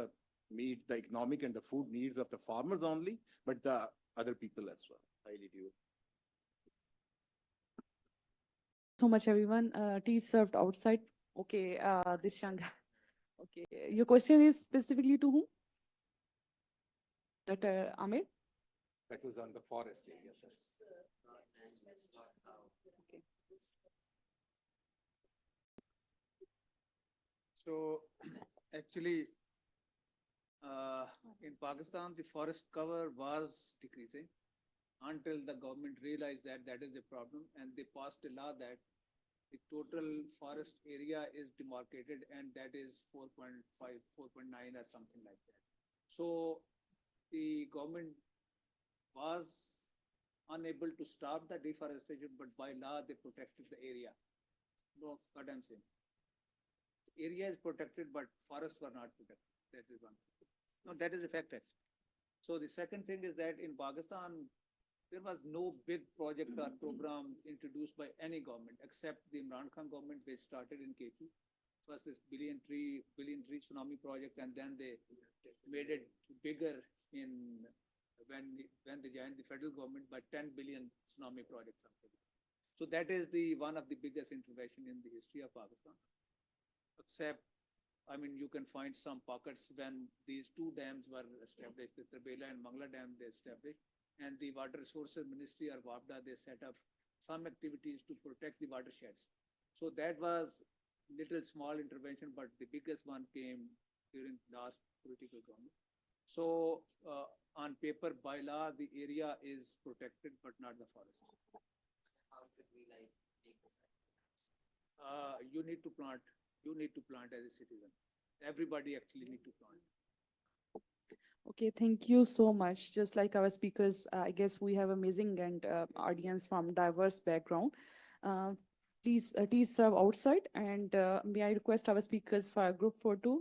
meet the economic and the food needs of the farmers only, but the other people as well. Highly due. So much, everyone. Tea is served outside. Okay, this young. Okay, your question is specifically to whom? Dr. Amir? That was on the forest area, sir. Okay. So actually, in Pakistan, the forest cover was decreasing until the government realized that that is a problem, and they passed a law that the total forest area is demarcated, and that is 4.5, 4.9 or something like that. So the government was unable to stop the deforestation, but by law they protected the area. No, what I'm saying. Area is protected, but forests were not protected. That is one thing. No, that is a fact actually. So the second thing is that in Pakistan, there was no big project or program introduced by any government except the Imran Khan government, which started in KP. First this billion tree tsunami project, and then they made it bigger in when they joined the federal government by 10 billion tsunami project something. So that is the one of the biggest intervention in the history of Pakistan. Except, I mean, you can find some pockets when these two dams were established, the Trabela and Mangla Dam they established, and the Water Resources Ministry or WAPDA, they set up some activities to protect the watersheds. So that was little small intervention, but the biggest one came during last political government. So on paper, by law, the area is protected, but not the forest. How should we like make this? You need to plant. You need to plant as a citizen. Everybody actually need to plant. Okay, thank you so much. Just like our speakers, I guess we have amazing and audience from diverse background. Please serve outside, and may I request our speakers for group photo